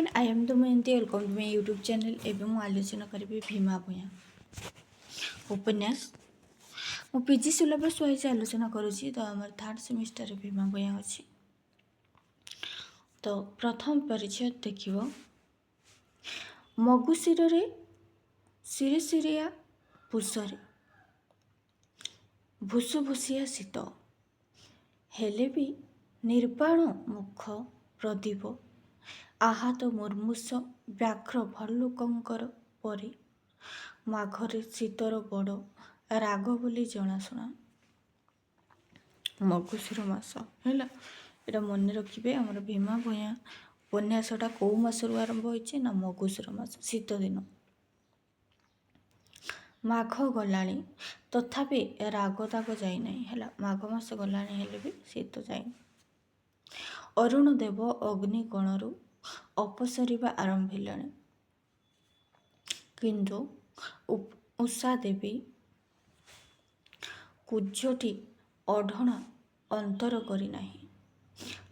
I am Damayanti. Welcome to my YouTube channel. ଏବେ ମୁଁ ଆଲୋଚନା କରିବି ଭୀମା ଭୂୟାଁ ଉପନ୍ୟାସ। ମୁଁ ପିଜି ସିଲାବସ୍ ୱାଇଜ୍ ଆଲୋଚନା କରୁଛି। ତ ଆମର ଥାର୍ଡ଼ ସେମିଷ୍ଟରରେ ଭୀମା ଭୂୟାଁ ଅଛି। ତ ପ୍ରଥମ ପରିଚୟ ଦେଖିବ। ମଗୁଶିରରେ ସିରିସିରିଆ ପୁଷରେ ଭୁସୁଭୁସିଆ ଶୀତ ହେଲେ ବି ନିର୍ବାଣ ମୁଖ ପ୍ରଦୀପ ଆହତ ମୁର୍ମୂଷ ବ୍ୟାଘ୍ର ଭଲ୍ଲୁକଙ୍କର ପରି ମାଘରେ ଶୀତର ବଡ଼ ରାଗ ବୋଲି ଜଣାଶୁଣା। ମଗୁଶିର ମାସ ହେଲା, ଏଇଟା ମନେ ରଖିବେ। ଆମର ଭୀମା ଭୂୟାଁ ଉପନ୍ୟାସଟା କେଉଁ ମାସରୁ ଆରମ୍ଭ ହୋଇଛି ନା ମଗୁଶିର ମାସ, ଶୀତ ଦିନ। ମାଘ ଗଲାଣି ତଥାପି ରାଗ ଦାଗ ଯାଇନାହିଁ ହେଲା, ମାଘ ମାସ ଗଲାଣି ହେଲେ ବି ଶୀତ ଯାଇନି। ଅରୁଣ ଦେବ ଅଗ୍ନିକୋଣରୁ ଅପସରିବା ଆରମ୍ଭିଲେଣି, କିନ୍ତୁ ଉଷା ଦେବୀ କୁଜଟି ଅଢ଼ଣା ଅନ୍ତର କରିନାହିଁ।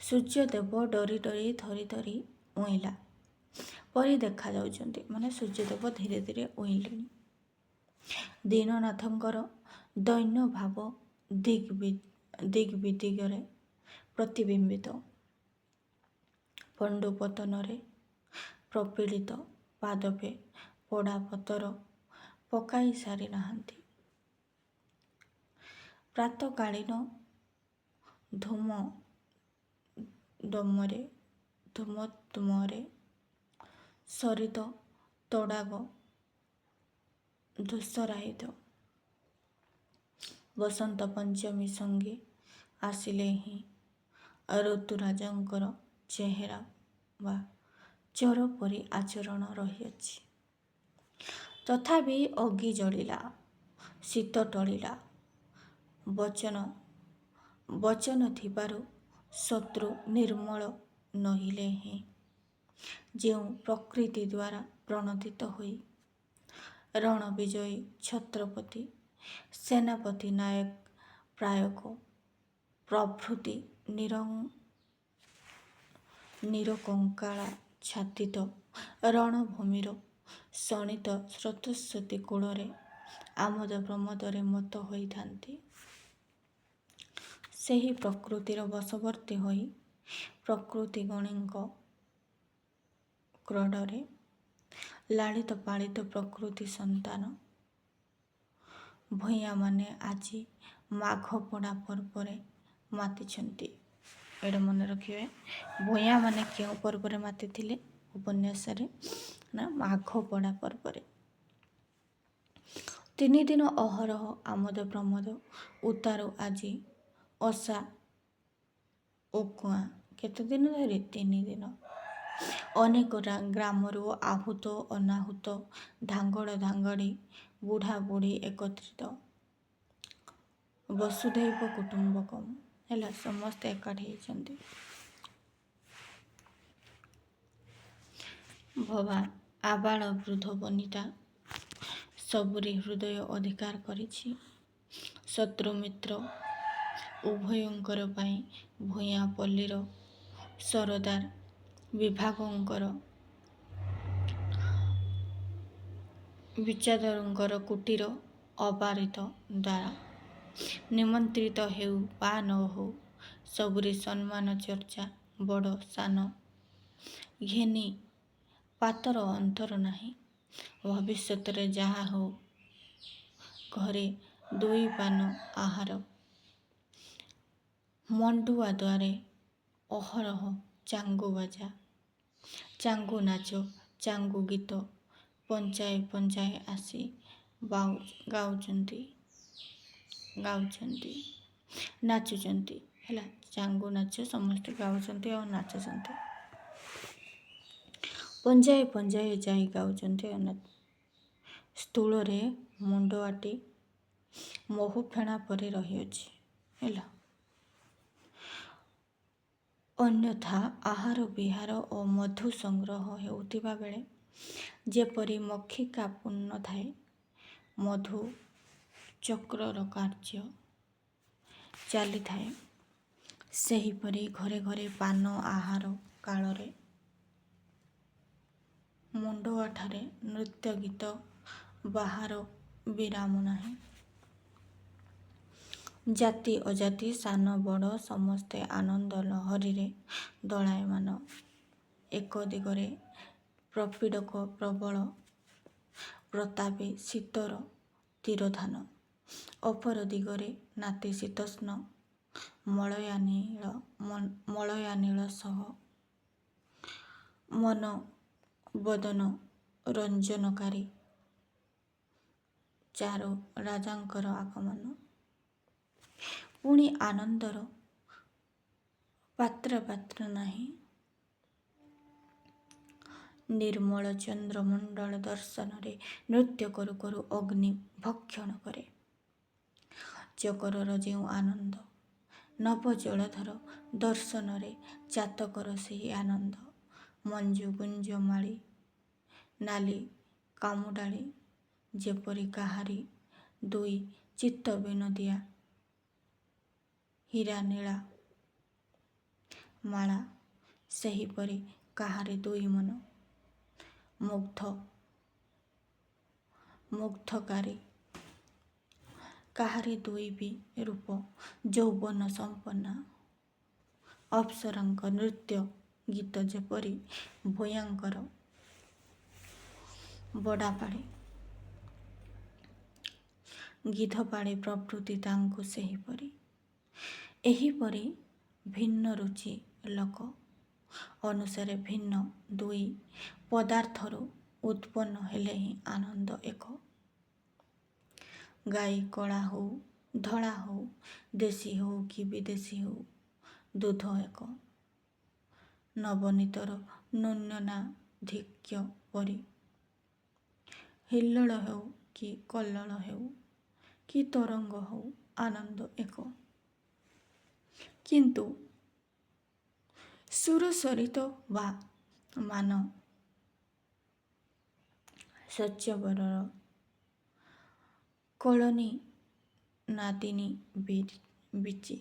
ସୂର୍ଯ୍ୟଦେବ ଡରି ଡରି ଧରି ଧରି ଉଇଁଲା ପରି ଦେଖାଯାଉଛନ୍ତି, ମାନେ ସୂର୍ଯ୍ୟଦେବ ଧୀରେ ଧୀରେ ଉଇଁଲେଣି। ଦୀନନାଥଙ୍କର ଦୈନ୍ୟ ଭାବ ଦିଗ୍ବିଦିଗରେ ପ୍ରତିବିମ୍ବିତ। ପଣ୍ଡୁପତନରେ ପ୍ରପୀଡ଼ିତ ପାଦପେ ପୋଡ଼ାପତର ପକାଇ ସାରି ନାହାନ୍ତି। ପ୍ରାତଃକାଳୀନ ଧୂମୋଦ୍ଦମରେ ସରିତ ତଡ଼ାଗ ଧୂସରାହିତ। ବସନ୍ତ ପଞ୍ଚମୀ ସଙ୍ଗେ ଆସିଲେ ହିଁ ଋତୁରାଜଙ୍କର ଚେହେରା ବା ଚୋର ପରି ଆଚରଣ ରହିଅଛି। ତଥାପି ଅଗି ଜଳିଲା, ଶୀତ ଟଳିଲା। ବଚନ ଥିବାରୁ ଶତ୍ରୁ ନିର୍ମଳ ନହିଲେ ହିଁ ଯେଉଁ ପ୍ରକୃତି ଦ୍ୱାରା ପ୍ରଣୋଦିତ ହୋଇ ରଣବିଜୟୀ ଛତ୍ରପତି, ସେନାପତି, ନାୟକ, ପାୟକ ପ୍ରଭୃତି ନିରକଙ୍କାଳାଚ୍ଛାଦିତ ରଣଭୂମିର ଶୋଣିତ ସ୍ରୋତସ୍ୱତୀ କୂଳରେ ଆମୋଦ ପ୍ରମୋଦରେ ମତ୍ତ ହୋଇଥାନ୍ତି। ସେହି ପ୍ରକୃତିର ବଶବର୍ତ୍ତୀ ହୋଇ ପ୍ରକୃତିଗଣଙ୍କ କ୍ରୋଡ଼ରେ ଲାଳିତ ପାଳିତ ପ୍ରକୃତି ସନ୍ତାନ ଭୂୟାଁମାନେ ଆଜି ମାଘ ପୋଡ଼ା ପର୍ବରେ ମାତିଛନ୍ତି। ଏଇଟା ମନେ ରଖିବେ। ଭୂୟାଁମାନେ କେଉଁ ପର୍ବରେ ମାତିଥିଲେ ଉପନ୍ୟାସରେ ନା ମାଘ ପୋଡ଼ା ପର୍ବରେ। 3 ଦିନ ଅହରହ ଆମୋଦ ପ୍ରମୋଦ ଉତ୍ତାରୁ ଆଜି ଓଷା ଉକୁଣା। କେତେ ଦିନ ଧରି? 3 ଦିନ। ଅନେକ ଗ୍ରାମରୁ ଆହୁତ ଅନାହୁତ ଧାଙ୍ଗଡ଼ ଧାଙ୍ଗଡ଼ି ବୁଢ଼ା ବୁଢ଼ୀ ଏକତ୍ରିତ। ବସୁଧୈବ କୁଟୁମ୍ବକମ୍ ହେଲା, ସମସ୍ତେ ଏକାଠି ହେଇଛନ୍ତି। ଭବା ଆବାଳ ବୃଦ୍ଧ ବନିତା ସବୁରି ହୃଦୟ ଅଧିକାର କରିଛି। ଶତ୍ରୁ ମିତ୍ର ଉଭୟଙ୍କର ପାଇଁ ଭୂୟାଁ ପଲ୍ଲୀର ସରଦାର ବିଭାଗଙ୍କର ବିଚାଦରଙ୍କର କୁଟୀର ଅବାରିତ ଦ୍ୱାର। ନିମନ୍ତ୍ରିତ ହେଉ ବା ନ ହେଉ ସବୁରି ସମ୍ମାନ ଚର୍ଚ୍ଚା ବଡ଼ ସାନ ଘେନି ପାତର ଅନ୍ତର ନାହିଁ। ଭବିଷ୍ୟତରେ ଯାହା ହେଉ ଘରେ 2 ପାନ ଆହାର। ମଣ୍ଡୁଆ ଦ୍ୱାରେ ଅହରହ ଚାଙ୍ଗୁ ବାଜା, ଚାଙ୍ଗୁ ନାଚ, ଚାଙ୍ଗୁ ଗୀତ ପଞ୍ଚାଏ ପଞ୍ଚାଏ ଆସି ଗାଉଛନ୍ତି ନାଚୁଛନ୍ତି ହେଲା। ଚାଙ୍ଗୁ ନାଚ ସମସ୍ତେ ଗାଉଛନ୍ତି ଆଉ ନାଚୁଛନ୍ତି। ପଞ୍ଜାଏ ପଞ୍ଜାଏ ଯାଇ ଗାଉଛନ୍ତି। ସ୍ଥୂଳରେ ମୁଣ୍ଡଆଟି ମହୁ ଫେଣା ପରି ରହିଅଛି ହେଲା। ଅନ୍ୟଥା ଆହାର ବିହାର ଓ ମଧୁ ସଂଗ୍ରହ ହେଉଥିବା ବେଳେ ଯେପରି ମକ୍ଷିକା ପୂର୍ଣ୍ଣ ଥାଏ, ମଧୁ ଚକ୍ରର କାର୍ଯ୍ୟ ଚାଲିଥାଏ, ସେହିପରି ଘରେ ଘରେ ପାନ ଆହାର କାଳରେ ମୁଣ୍ଡୁଆଠାରେ ନୃତ୍ୟ ଗୀତ ବାହାର ବିରାମ ନାହିଁ। ଜାତି ଅଜାତି ସାନ ବଡ଼ ସମସ୍ତେ ଆନନ୍ଦ ଲହରୀରେ ଦଳାୟମାନ। ଏକ ଦିଗରେ ପ୍ରପୀଡ଼କ ପ୍ରବଳ ପ୍ରତାପୀ ଶୀତର ତିରୋଧାନ, ଅପର ଦିଗରେ ନାତିଶୀତୋଷ୍ଣ ମଳୟାନୀଳ ସହ ମନୋବଦନ ରଞ୍ଜନକାରୀ ଚାରୁ ରାଜାଙ୍କର ଆଗମନ। ପୁଣି ଆନନ୍ଦର ପାତ୍ର ନାହିଁ। ନିର୍ମଳ ଚନ୍ଦ୍ରମଣ୍ଡଳ ଦର୍ଶନରେ ନୃତ୍ୟ କରୁ କରୁ ଅଗ୍ନି ଭକ୍ଷଣ କରେ। ଚକରର ଯେଉଁ ଆନନ୍ଦ, ନବ ଜଳଧର ଦର୍ଶନରେ ଚାତକର ସେହି ଆନନ୍ଦ। ମଞ୍ଜୁ ଗୁଞ୍ଜମାଳି ନାଲି କାମୁଡାଳି ଯେପରି କାହାରି ଦୁଇ ଚିତ୍ତ ବିନୋଦିଆ ହୀରା ନୀଳା ମାଳା, ସେହିପରି କାହାରି ଦୁଇ ମନ ମୁଗ୍ଧକାରୀ, କାହାରି ଦୁଇ ବି ରୂପ ଯୌବନ ସମ୍ପନ୍ନା ଅପ୍ସରାଙ୍କ ନୃତ୍ୟ ଗୀତ ଯେପରି ଭୂୟାଙ୍କର ବଡ଼ାପାଳି ଗିଧପାଳି ପ୍ରଭୃତି ତାଙ୍କୁ ସେହିପରି। ଏହିପରି ଭିନ୍ନ ରୁଚି ଲୋକ ଅନୁସାରେ ଭିନ୍ନ ଦୁଇ ପଦାର୍ଥରୁ ଉତ୍ପନ୍ନ ହେଲେ ହିଁ ଆନନ୍ଦ ଏକ। ଗାଈ କଳା ହଉ ଧଳା ହଉ, ଦେଶୀ ହଉ କି ବିଦେଶୀ ହଉ, ଦୁଧ ଏକ। ନବନୀତର ନ୍ୟୁନାଧିକ୍ୟ ପରି ହିଲ୍ଲୋଳ ହେଉ କି କଲ୍ଲୋଳ ହେଉ କି ତରଙ୍ଗ ହଉ, ଆନନ୍ଦ ଏକ। କିନ୍ତୁ ସୁରସରିତ ବା ମାନ ଶୈଶବର କଳନୀ ନାଦିନୀ ବୀଚି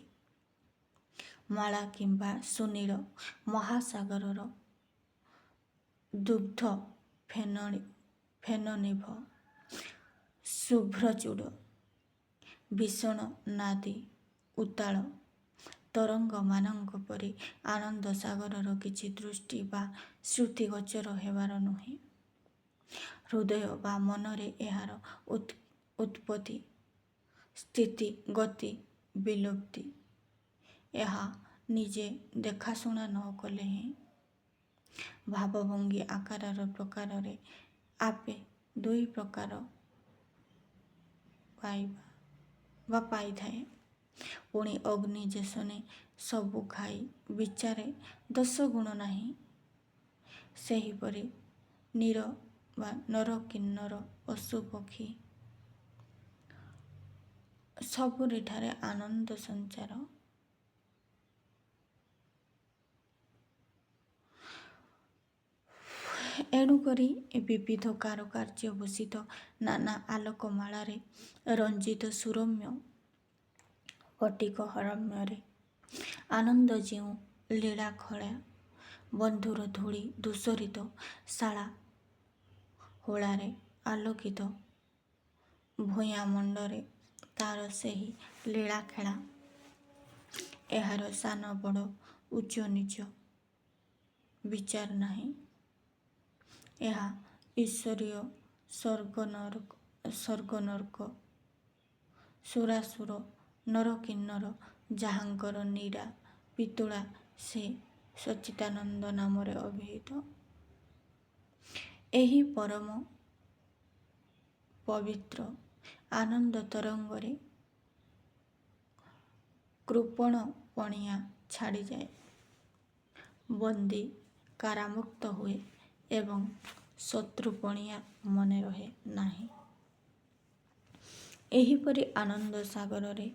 ମାଳା କିମ୍ବା ସୁନୀଳ ମହାସାଗରର ଦୁଗ୍ଧ ଫେନନିଭ ଶୁଭ୍ରଚୂଡ଼ ଭୀଷଣ ନାଦୀ ଉତ୍ତାଳ ତରଙ୍ଗମାନଙ୍କ ପରି ଆନନ୍ଦ ସାଗରର କିଛି ଦୃଷ୍ଟି ବା ଶ୍ରୁତିଗୋଚର ହେବାର ନୁହେଁ। ହୃଦୟ ବା ମନରେ ଏହାର ଉତ୍ପତ୍ତି, ସ୍ଥିତି, ଗତି, ବିଲୁପ୍ତି ଏହା ନିଜେ ଦେଖାଶୁଣା ନ କଲେ ହିଁ ଭାବଭଙ୍ଗୀ ଆକାର ପ୍ରକାରରେ ଆପେ ଦୁଇ ପ୍ରକାର ପାଇଥାଏ। ପୁଣି ଅଗ୍ନି ଯେସନେ ସବୁ ଖାଇ ବିଚାରେ ଦୋଷ ଗୁଣ ନାହିଁ, ସେହିପରି ନର କିନ୍ନର ପଶୁ ପକ୍ଷୀ ସବୁରିଠାରେ ଆନନ୍ଦ ସଞ୍ଚାର। ଏଣୁକରି ବିବିଧ କାରୁକାର୍ଯ୍ୟ ଭୂଷିତ ନାନା ଆଲୋକମାଳାରେ ରଞ୍ଜିତ ସୁରମ୍ୟ ସ୍ଫଟିକ ହରମ୍ୟରେ ଆନନ୍ଦ ଯେଉଁ ଲୀଳାଖେଳା ବନ୍ଧୁର ଧୂଳି ଧୂସରିତ ଶାଳା ହୁଳାରେ ଆଲୋକିତ ଭୂୟାମଣ୍ଡରେ ତାର ସେହି ଲୀଳାଖେଳା। ଏହାର ସାନ ବଡ଼ ଉଚ୍ଚ ନୀଚ ବିଚାର ନାହିଁ। ଏହା ଈଶ୍ୱରୀୟ ସ୍ୱର୍ଗନର୍କ ସୁରାସୁର ନରକିନ୍ନର ଯାହାଙ୍କର ନୀଡ଼ା ପିତୁଳା ସେ ସଚ୍ଚିଦାନନ୍ଦ ନାମରେ ଅଭିହିତ। ଏହି ପରମ ପବିତ୍ର ଆନନ୍ଦ ତରଙ୍ଗରେ କୃପଣ ପଣିଆ ଛାଡ଼ିଯାଏ, ବନ୍ଦୀ କାରାମୁକ୍ତ ହୁଏ ଏବଂ ଶତ୍ରୁ ପଣିଆ ମନେ ରହେ ନାହିଁ। ଏହିପରି ଆନନ୍ଦ ସାଗରରେ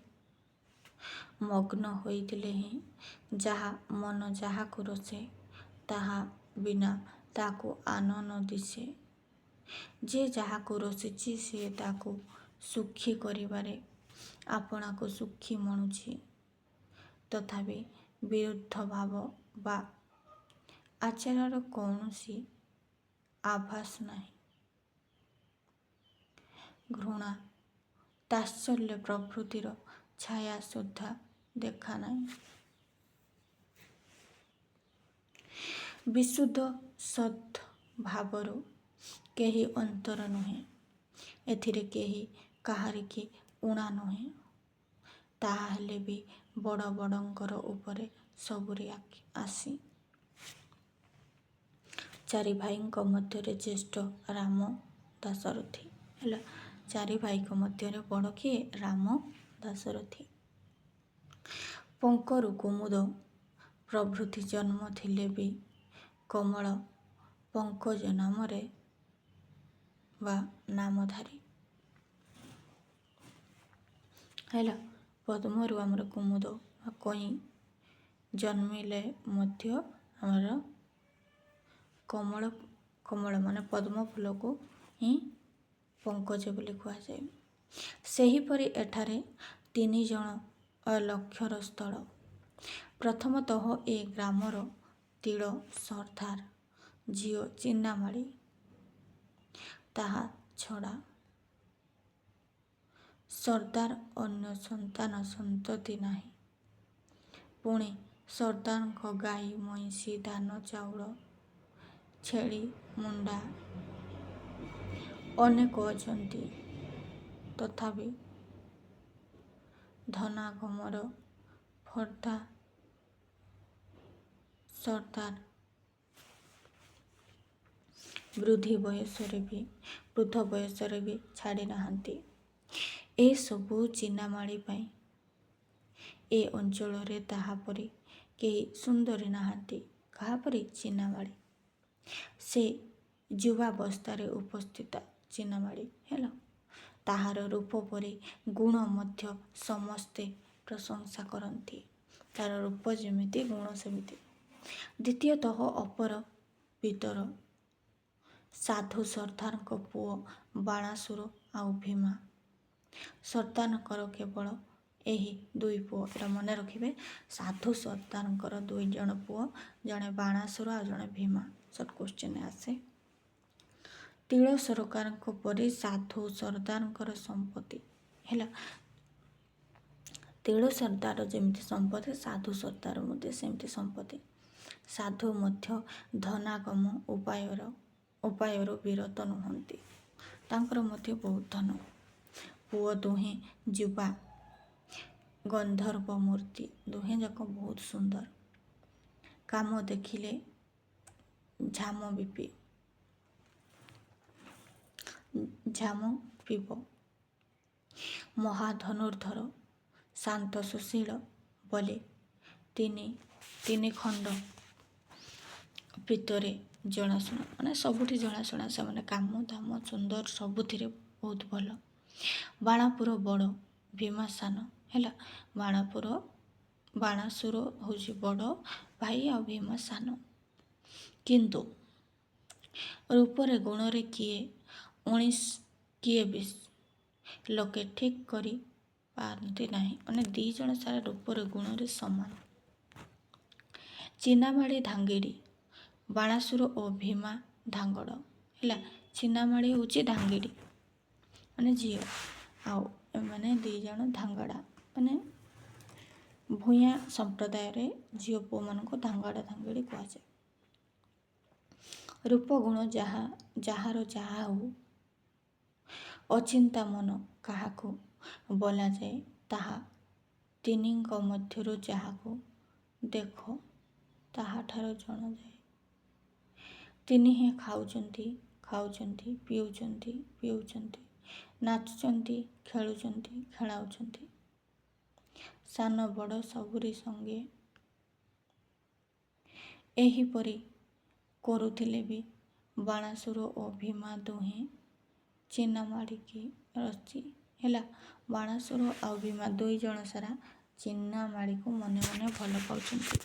ମଗ୍ନ ହୋଇଥିଲେ ହିଁ ଯାହା ମନ ଯାହାକୁ ରୋଷେ, ତାହା ବିନା ତାକୁ ଆନ ନ ଦିଶେ। ଯେ ଯାହାକୁ ରୋଷିଛି ସିଏ ତାକୁ ସୁଖୀ କରିବାରେ ଆପଣାକୁ ସୁଖୀ ମଣୁଛି, ତଥାପି ବିରୁଦ୍ଧ ଭାବ ବା ଆଚାରର କୌଣସି ଆଭାସ ନାହିଁ। ଘୃଣା ତାତ୍ସଲ୍ୟ ପ୍ରଭୃତିର ଛାୟା ସୁଦ୍ଧା ଦେଖା ନାହିଁ। ବିଶୁଦ୍ଧ ସତ୍ ଭାବରୁ କେହି ଅନ୍ତର ନୁହେଁ। ଏଥିରେ କେହି କାହାରିକି ଊଣା ନୁହେଁ। ତାହା ହେଲେ ବି ବଡ଼ ବଡ଼ଙ୍କର ଉପରେ ସବୁରି ଆସି। ଚାରି ଭାଇଙ୍କ ମଧ୍ୟରେ ଜ୍ୟେଷ୍ଠ ରାମ ଦାଶରଥୀ। ହେଲା, ଚାରି ଭାଇଙ୍କ ମଧ୍ୟରେ ବଡ଼ କିଏ? ରାମ ଦାଶରଥୀ। ପଙ୍କରୁ କୁମୁଦ ପ୍ରଭୃତି ଜନ୍ମ ଥିଲେ ବି କମଳ ପଙ୍କଜ ନାମରେ ବା ନାମଧାରୀ। ହେଲା, ପଦ୍ମରୁ ଆମର କୁମୁଦ ବା କଇଁ ଜନ୍ମିଲେ ମଧ୍ୟ ଆମର କମଳ ମାନେ ପଦ୍ମ ଫୁଲକୁ ହିଁ ପଙ୍କଜ ବୋଲି କୁହାଯାଏ। ସେହିପରି ଏଠାରେ 3 ଜଣ ଲକ୍ଷ୍ୟର ସ୍ଥଳ। ପ୍ରଥମତଃ ଏ ଗ୍ରାମର ତିଳ ସର୍ଦ୍ଦାର ଝିଅ ଚିହ୍ନାମାଳି। ତାହା ଛଡ଼ା ସର୍ଦ୍ଦାର ଅନ୍ୟ ସନ୍ତାନ ସନ୍ତତି ନାହିଁ। ପୁଣି ସର୍ଦ୍ଦାରଙ୍କ ଗାଈ ମଇଁଷି ଧାନ ଚାଉଳ ଛେଳି ମୁଣ୍ଡା ଅନେକ ଅଛନ୍ତି। ତଥାପି ଧନାଗମର ଫର୍ଦ୍ଦା ସର୍ଦ୍ଦାର ବୃଦ୍ଧ ବୟସରେ ବି ଛାଡ଼ି ନାହାନ୍ତି। ଏସବୁ ଚିହ୍ନାମାଳି ପାଇଁ ଏ ଅଞ୍ଚଳରେ ତାହାପରି କେହି ସୁନ୍ଦରୀ ନାହାନ୍ତି। କାହାପରି? ଚିହ୍ନାମାଳି। ସେ ଯୁବାବସ୍ଥାରେ ଉପସ୍ଥିତ ଚିହ୍ନାମାଳି। ହେଲା, ତାହାର ରୂପ ପରି ଗୁଣ ମଧ୍ୟ ସମସ୍ତେ ପ୍ରଶଂସା କରନ୍ତି। ତାର ରୂପ ଯେମିତି ଗୁଣ ସେମିତି। ଦ୍ୱିତୀୟତଃ ଅପର ଭିତର ସାଧୁ ସର୍ଦ୍ଦାରଙ୍କ ପୁଅ ବାଣାସୁର ଆଉ ଭୀମା। ସର୍ଦ୍ଦାରଙ୍କର କେବଳ ଏହି 2 ପୁଅ। ଏଟା ମନେ ରଖିବେ, ସାଧୁ ସର୍ଦ୍ଦାରଙ୍କର 2 ଜଣ ପୁଅ, ଜଣେ ବାଣାସୁର ଆଉ ଜଣେ ଭୀମା। ସର୍ଟ କୋଶ୍ଚିନ୍ ଆସେ। ତିଳ ସରକାରଙ୍କ ପରି ସାଧୁ ସର୍ଦ୍ଦାରଙ୍କର ସମ୍ପତ୍ତି। ହେଲା, ତିଳ ସର୍ଦ୍ଦାର ଯେମିତି ସମ୍ପତ୍ତି, ସାଧୁ ସର୍ଦ୍ଦାର ମଧ୍ୟ ସେମିତି ସମ୍ପତ୍ତି। ସାଧୁ ମଧ୍ୟ ଧନାଗମ ଉପାୟରୁ ବିରତ ନୁହନ୍ତି। ତାଙ୍କର ମଧ୍ୟ ବହୁତ ଧନ। ପୁଅ ଦୁହେଁ ଯୁବା ଗନ୍ଧର୍ବ ମୂର୍ତ୍ତି। ଦୁହେଁ ଯାକ ବହୁତ ସୁନ୍ଦର। କାମ ଦେଖିଲେ ଝାମ ପିବ। ମହାଧନୁର୍ଦ୍ଧର ଶାନ୍ତ ସୁଶୀଳ ବୋଲି ତିନି ଖଣ୍ଡ ଭିତରେ ଜଣାଶୁଣା, ମାନେ ସବୁଠି ଜଣାଶୁଣା ସେମାନେ। କାମ ଦାମ ସୁନ୍ଦର, ସବୁଥିରେ ବହୁତ ଭଲ। ବାଣାପୁର ବଡ଼, ଭୀମା ସାନ। ହେଲା, ବାଣାସୁର ହେଉଛି ବଡ଼ ଭାଇ ଆଉ ଭୀମା ସାନ। କିନ୍ତୁ ରୂପରେ ଗୁଣରେ କିଏ 19 କିଏ 20 ଲୋକେ ଠିକ୍ କରି ପାରନ୍ତି ନାହିଁ। ମାନେ 2 ଜଣ ସାରା ରୂପରେ ଗୁଣରେ ସମାନ। ଚିହ୍ନାମାଳି ଧାଙ୍ଗିଡ଼ି, ବାଣାସୁର ଓ ଭୀମା ଧାଙ୍ଗଡ଼। ହେଲା, ଚିହ୍ନାମାଳି ହେଉଛି ଧାଙ୍ଗିଡ଼ି ମାନେ ଝିଅ, ଆଉ ଏମାନେ 2 ଜଣ ଧାଙ୍ଗଡ଼ା। ମାନେ ଭୂୟାଁ ସମ୍ପ୍ରଦାୟରେ ଝିଅ ପୁଅମାନଙ୍କୁ ଧାଙ୍ଗଡ଼ା ଧାଙ୍ଗିଡ଼ି କୁହାଯାଏ। ରୂପଗୁଣ ଯାହାର ଯାହା ହଉ, ଅଚିନ୍ତା ମନ କାହାକୁ ବୋଲାଯାଏ, ତାହା ତିନିଙ୍କ ମଧ୍ୟରୁ ଯାହାକୁ ଦେଖ ତାହାଠାରୁ ଜଣାଯାଏ। ତିନିହେଁ ଖାଉଛନ୍ତି, ପିଉଛନ୍ତି, ନାଚୁଛନ୍ତି, ଖେଳାଉଛନ୍ତି। ସାନ ବଡ଼ ସବୁରି ସଙ୍ଗେ ଏହିପରି କରୁଥିଲେ ବି ବାଣାସୁର ଓ ଭୀମା ଦୁହେଁ ଚିହ୍ନାମାଳିକି ରଚି। ହେଲା, ବାଣାସୁର ଆଉ ଭୀମା 2 ଜଣ ସାରା ଚିହ୍ନାମାଳିକୁ ମନେ ମନେ ଭଲ ପାଉଛନ୍ତି।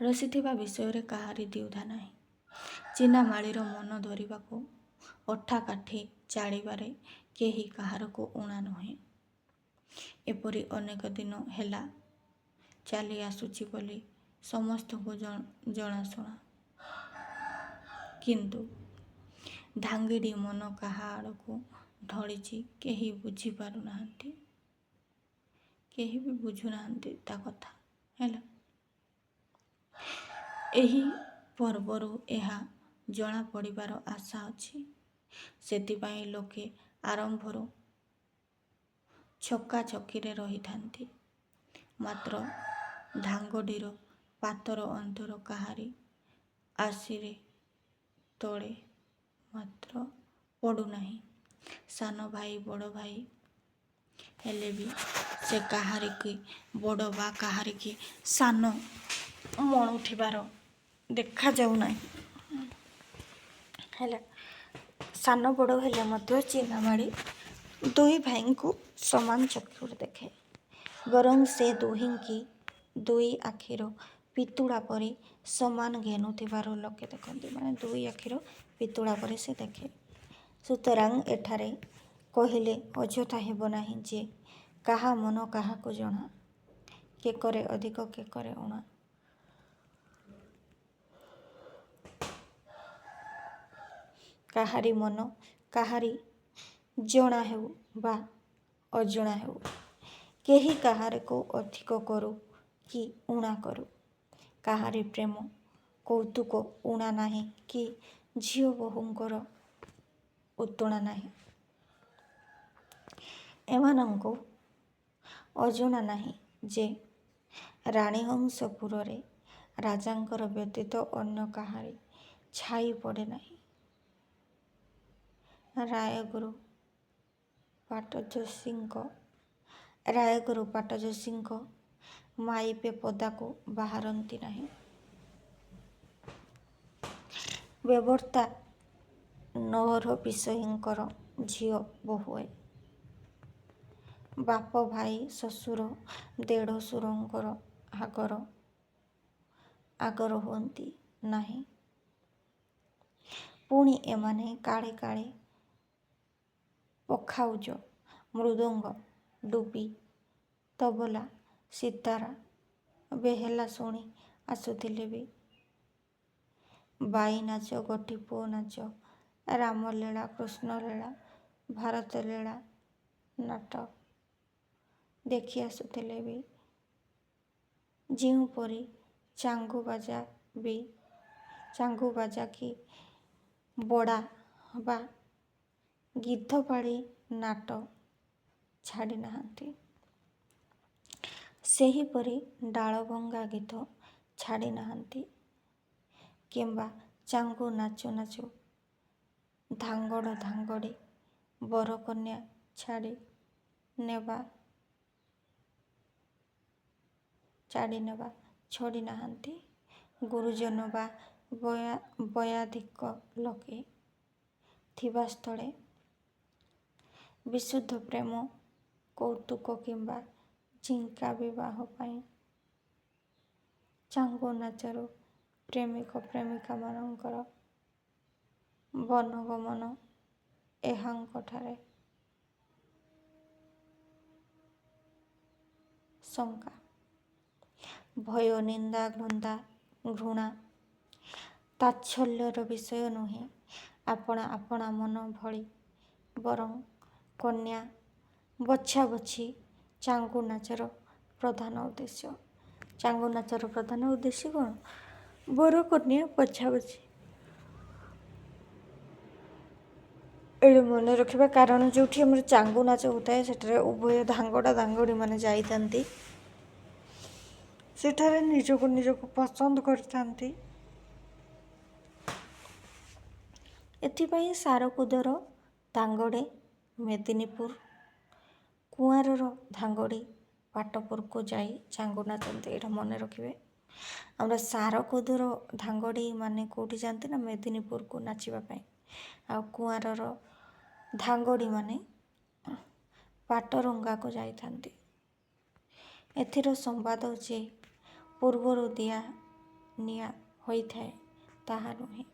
ରଚିଥିବା ବିଷୟରେ କାହାରି ଦ୍ୱିଧା ନାହିଁ। ଚିହ୍ନାମାଳିର ମନ ଧରିବାକୁ, ଅଠା କାଠି ଚାଳିବାରେ କେହି କାହାରକୁ ଊଣା ନୁହେଁ। ଏପରି ଅନେକ ଦିନ ହେଲା ଚାଲି ଆସୁଛି ବୋଲି ସମସ୍ତଙ୍କୁ ଜଣାଶୁଣା। କିନ୍ତୁ ଧାଙ୍ଗିଡ଼ି ମନ କାହା ଆଡ଼କୁ ଢଳିଛି କେହି ବୁଝିପାରୁନାହାନ୍ତି, କେହି ବି ବୁଝୁନାହାନ୍ତି ତା କଥା ହେଲା। ଏହି ପର୍ବରୁ ଏହା ଜଣାପଡ଼ିବାର ଆଶା ଅଛି। ସେଥିପାଇଁ ଲୋକେ ଆରମ୍ଭରୁ ଛକାଛକିରେ ରହିଥାନ୍ତି। ମାତ୍ର ଧାଙ୍ଗଡ଼ିର ପାତର ଅନ୍ତର କାହାରି ଆସିରେ ତଳେ ମାତ୍ର ପଡ଼ୁନାହିଁ। ସାନ ଭାଇ ବଡ଼ ଭାଇ ହେଲେ ବି ସେ କାହାରିକି ବଡ଼ ବା କାହାରିକି ସାନ ମଣୁଥିବାର ଦେଖାଯାଉନାହିଁ ହେଲା। ସାନ ବଡ଼ ହେଲେ ମଧ୍ୟ ଚିହ୍ନାମାଡ଼ି ଦୁଇ ଭାଇଙ୍କୁ ସମାନ ଚକ୍ଷୁରେ ଦେଖେ। ବରଂ ସେ ଦୁହିଁକି ଦୁଇ ଆଖିର ପିତୁଳା ପରି ସମାନ ଘେନୁଥିବାର ଲୋକେ ଦେଖନ୍ତି। ମାନେ ଦୁଇ ଆଖିର ପିତୁଳା ପରି ସେ ଦେଖେ। ସୁତରାଂ ଏଠାରେ କହିଲେ ଅଯଥା ହେବ ନାହିଁ ଯେ କାହା ମନ କାହାକୁ ଜଣା, କେକରେ ଅଧିକ କେକରେ ଊଣା। କାହାରି ମନ କାହାରି ଜଣା ହେଉ ବା ଅଜଣା ହେଉ, କେହି କାହାରିକୁ ଅଧିକ କରୁ କି ଊଣା କରୁ, କାହାରି ପ୍ରେମ କୌତୁକ ଊଣା ନାହିଁ କି ଝିଅ ବୋହୂଙ୍କର ଉତୁଣା ନାହିଁ। ଏମାନଙ୍କୁ ଅଜଣା ନାହିଁ ଯେ ରାଣୀହଂସପୁରରେ ରାଜାଙ୍କର ବ୍ୟତୀତ ଅନ୍ୟ କାହାରି ଛାଇ ପଡ଼େ ନାହିଁ। ରାୟଗୁରୁ ପାଟଯୋଶୀଙ୍କ ମାଇପେ ପଦାକୁ ବାହାରନ୍ତି ନାହିଁ। ବେବର୍ତ୍ତା ନଅର ବିଷୟୀଙ୍କର ଝିଅ ବୋହୂଏ ବାପ ଭାଇ ଶ୍ୱଶୁର ଦେଢ଼ଶୁରଙ୍କର ଆଗର ହୁଅନ୍ତି ନାହିଁ। ପୁଣି ଏମାନେ କାଳେ କାଳେ ପଖାଉଜ, ମୃଦଙ୍ଗ, ଡୁବି, ତବଲା, ସିତାରା, ବେହେଲା ଶୁଣି ଆସୁଥିଲେ ବି ବାଇ ନାଚ, ଗୋଟିପୁଅ ନାଚ, ରାମଲୀଳା, କୃଷ୍ଣଲୀଳା, ଭାରତଲୀଳା ନାଟ ଦେଖି ଆସୁଥିଲେ ବି ଯେଉଁପରି ଚାଙ୍ଗୁବାଜା କି ବଡ଼ା ବା ଗିଦ୍ଧପାଳି ନାଟ ଛାଡ଼ି ନାହାନ୍ତି, ସେହିପରି ଡାଳଭଙ୍ଗା ଗୀତ ଛାଡ଼ି ନାହାନ୍ତି କିମ୍ବା ଚାଙ୍ଗୁ ନାଚୁ ନାଚୁ ଧାଙ୍ଗଡ଼ ଧାଙ୍ଗଡ଼ି ବରକନ୍ୟା ଛାଡ଼ି ଛଡ଼ି ନାହାନ୍ତି। ଗୁରୁଜନ ବା ବୟାଧିକ ଲୋକେ ଥିବା ସ୍ଥଳେ ବିଶୁଦ୍ଧ ପ୍ରେମ କୌତୁକ କିମ୍ବା ଝିଙ୍କା ବିବାହ ପାଇଁ ଚାଙ୍ଗୁ ନାଚରୁ ପ୍ରେମିକ ପ୍ରେମିକାମାନଙ୍କର ବନଗମନ ଏହାଙ୍କଠାରେ ଶଙ୍କା, ଭୟ, ନିନ୍ଦା, ଘୃଣା, ତାଚ୍ଛଲ୍ୟର ବିଷୟ ନୁହେଁ। ଆପଣା ମନ ଭଳି ବରଂ କନ୍ୟା ବଛାବଛି ଚାଙ୍ଗୁ ନାଚର ପ୍ରଧାନ ଉଦ୍ଦେଶ୍ୟ। ଚାଙ୍ଗୁ ନାଚର ପ୍ରଧାନ ଉଦ୍ଦେଶ୍ୟ କ'ଣ? ବରକନ୍ୟା ବଛାବଛି। ଏଇଟା ମନେ ରଖିବା, କାରଣ ଯେଉଁଠି ଆମର ଚାଙ୍ଗୁ ନାଚ ହେଉଥାଏ ସେଠାରେ ଉଭୟ ଧାଙ୍ଗଡ଼ା ଧାଙ୍ଗଡ଼ି ମାନେ ଯାଇଥାନ୍ତି, ସେଠାରେ ନିଜକୁ ପସନ୍ଦ କରିଥାନ୍ତି। ଏଥିପାଇଁ ସାରକୁଦର ଧାଙ୍ଗଡ଼େ ମେଦିନୀପୁର, କୁଆଁରର ଧାଙ୍ଗଡ଼ି ପାଟପୁରକୁ ଯାଇ ଚାଙ୍ଗୁ ନାଚନ୍ତି। ଏଇଟା ମନେ ରଖିବେ। ଆମର ସାରକୁଦର ଧାଙ୍ଗଡ଼ି ମାନେ କେଉଁଠି ଯାଆନ୍ତି ନା ମେଦିନୀପୁରକୁ ନାଚିବା ପାଇଁ, ଆଉ କୁଆଁରର ଧାଙ୍ଗଡ଼ି ମାନେ ପାଟରଙ୍ଗାକୁ ଯାଇଥାନ୍ତି। ଏଥିର ସମ୍ବାଦ ଯେ ପୂର୍ବରୁ ନିଆ ହୋଇଥାଏ ତାହା ନୁହେଁ।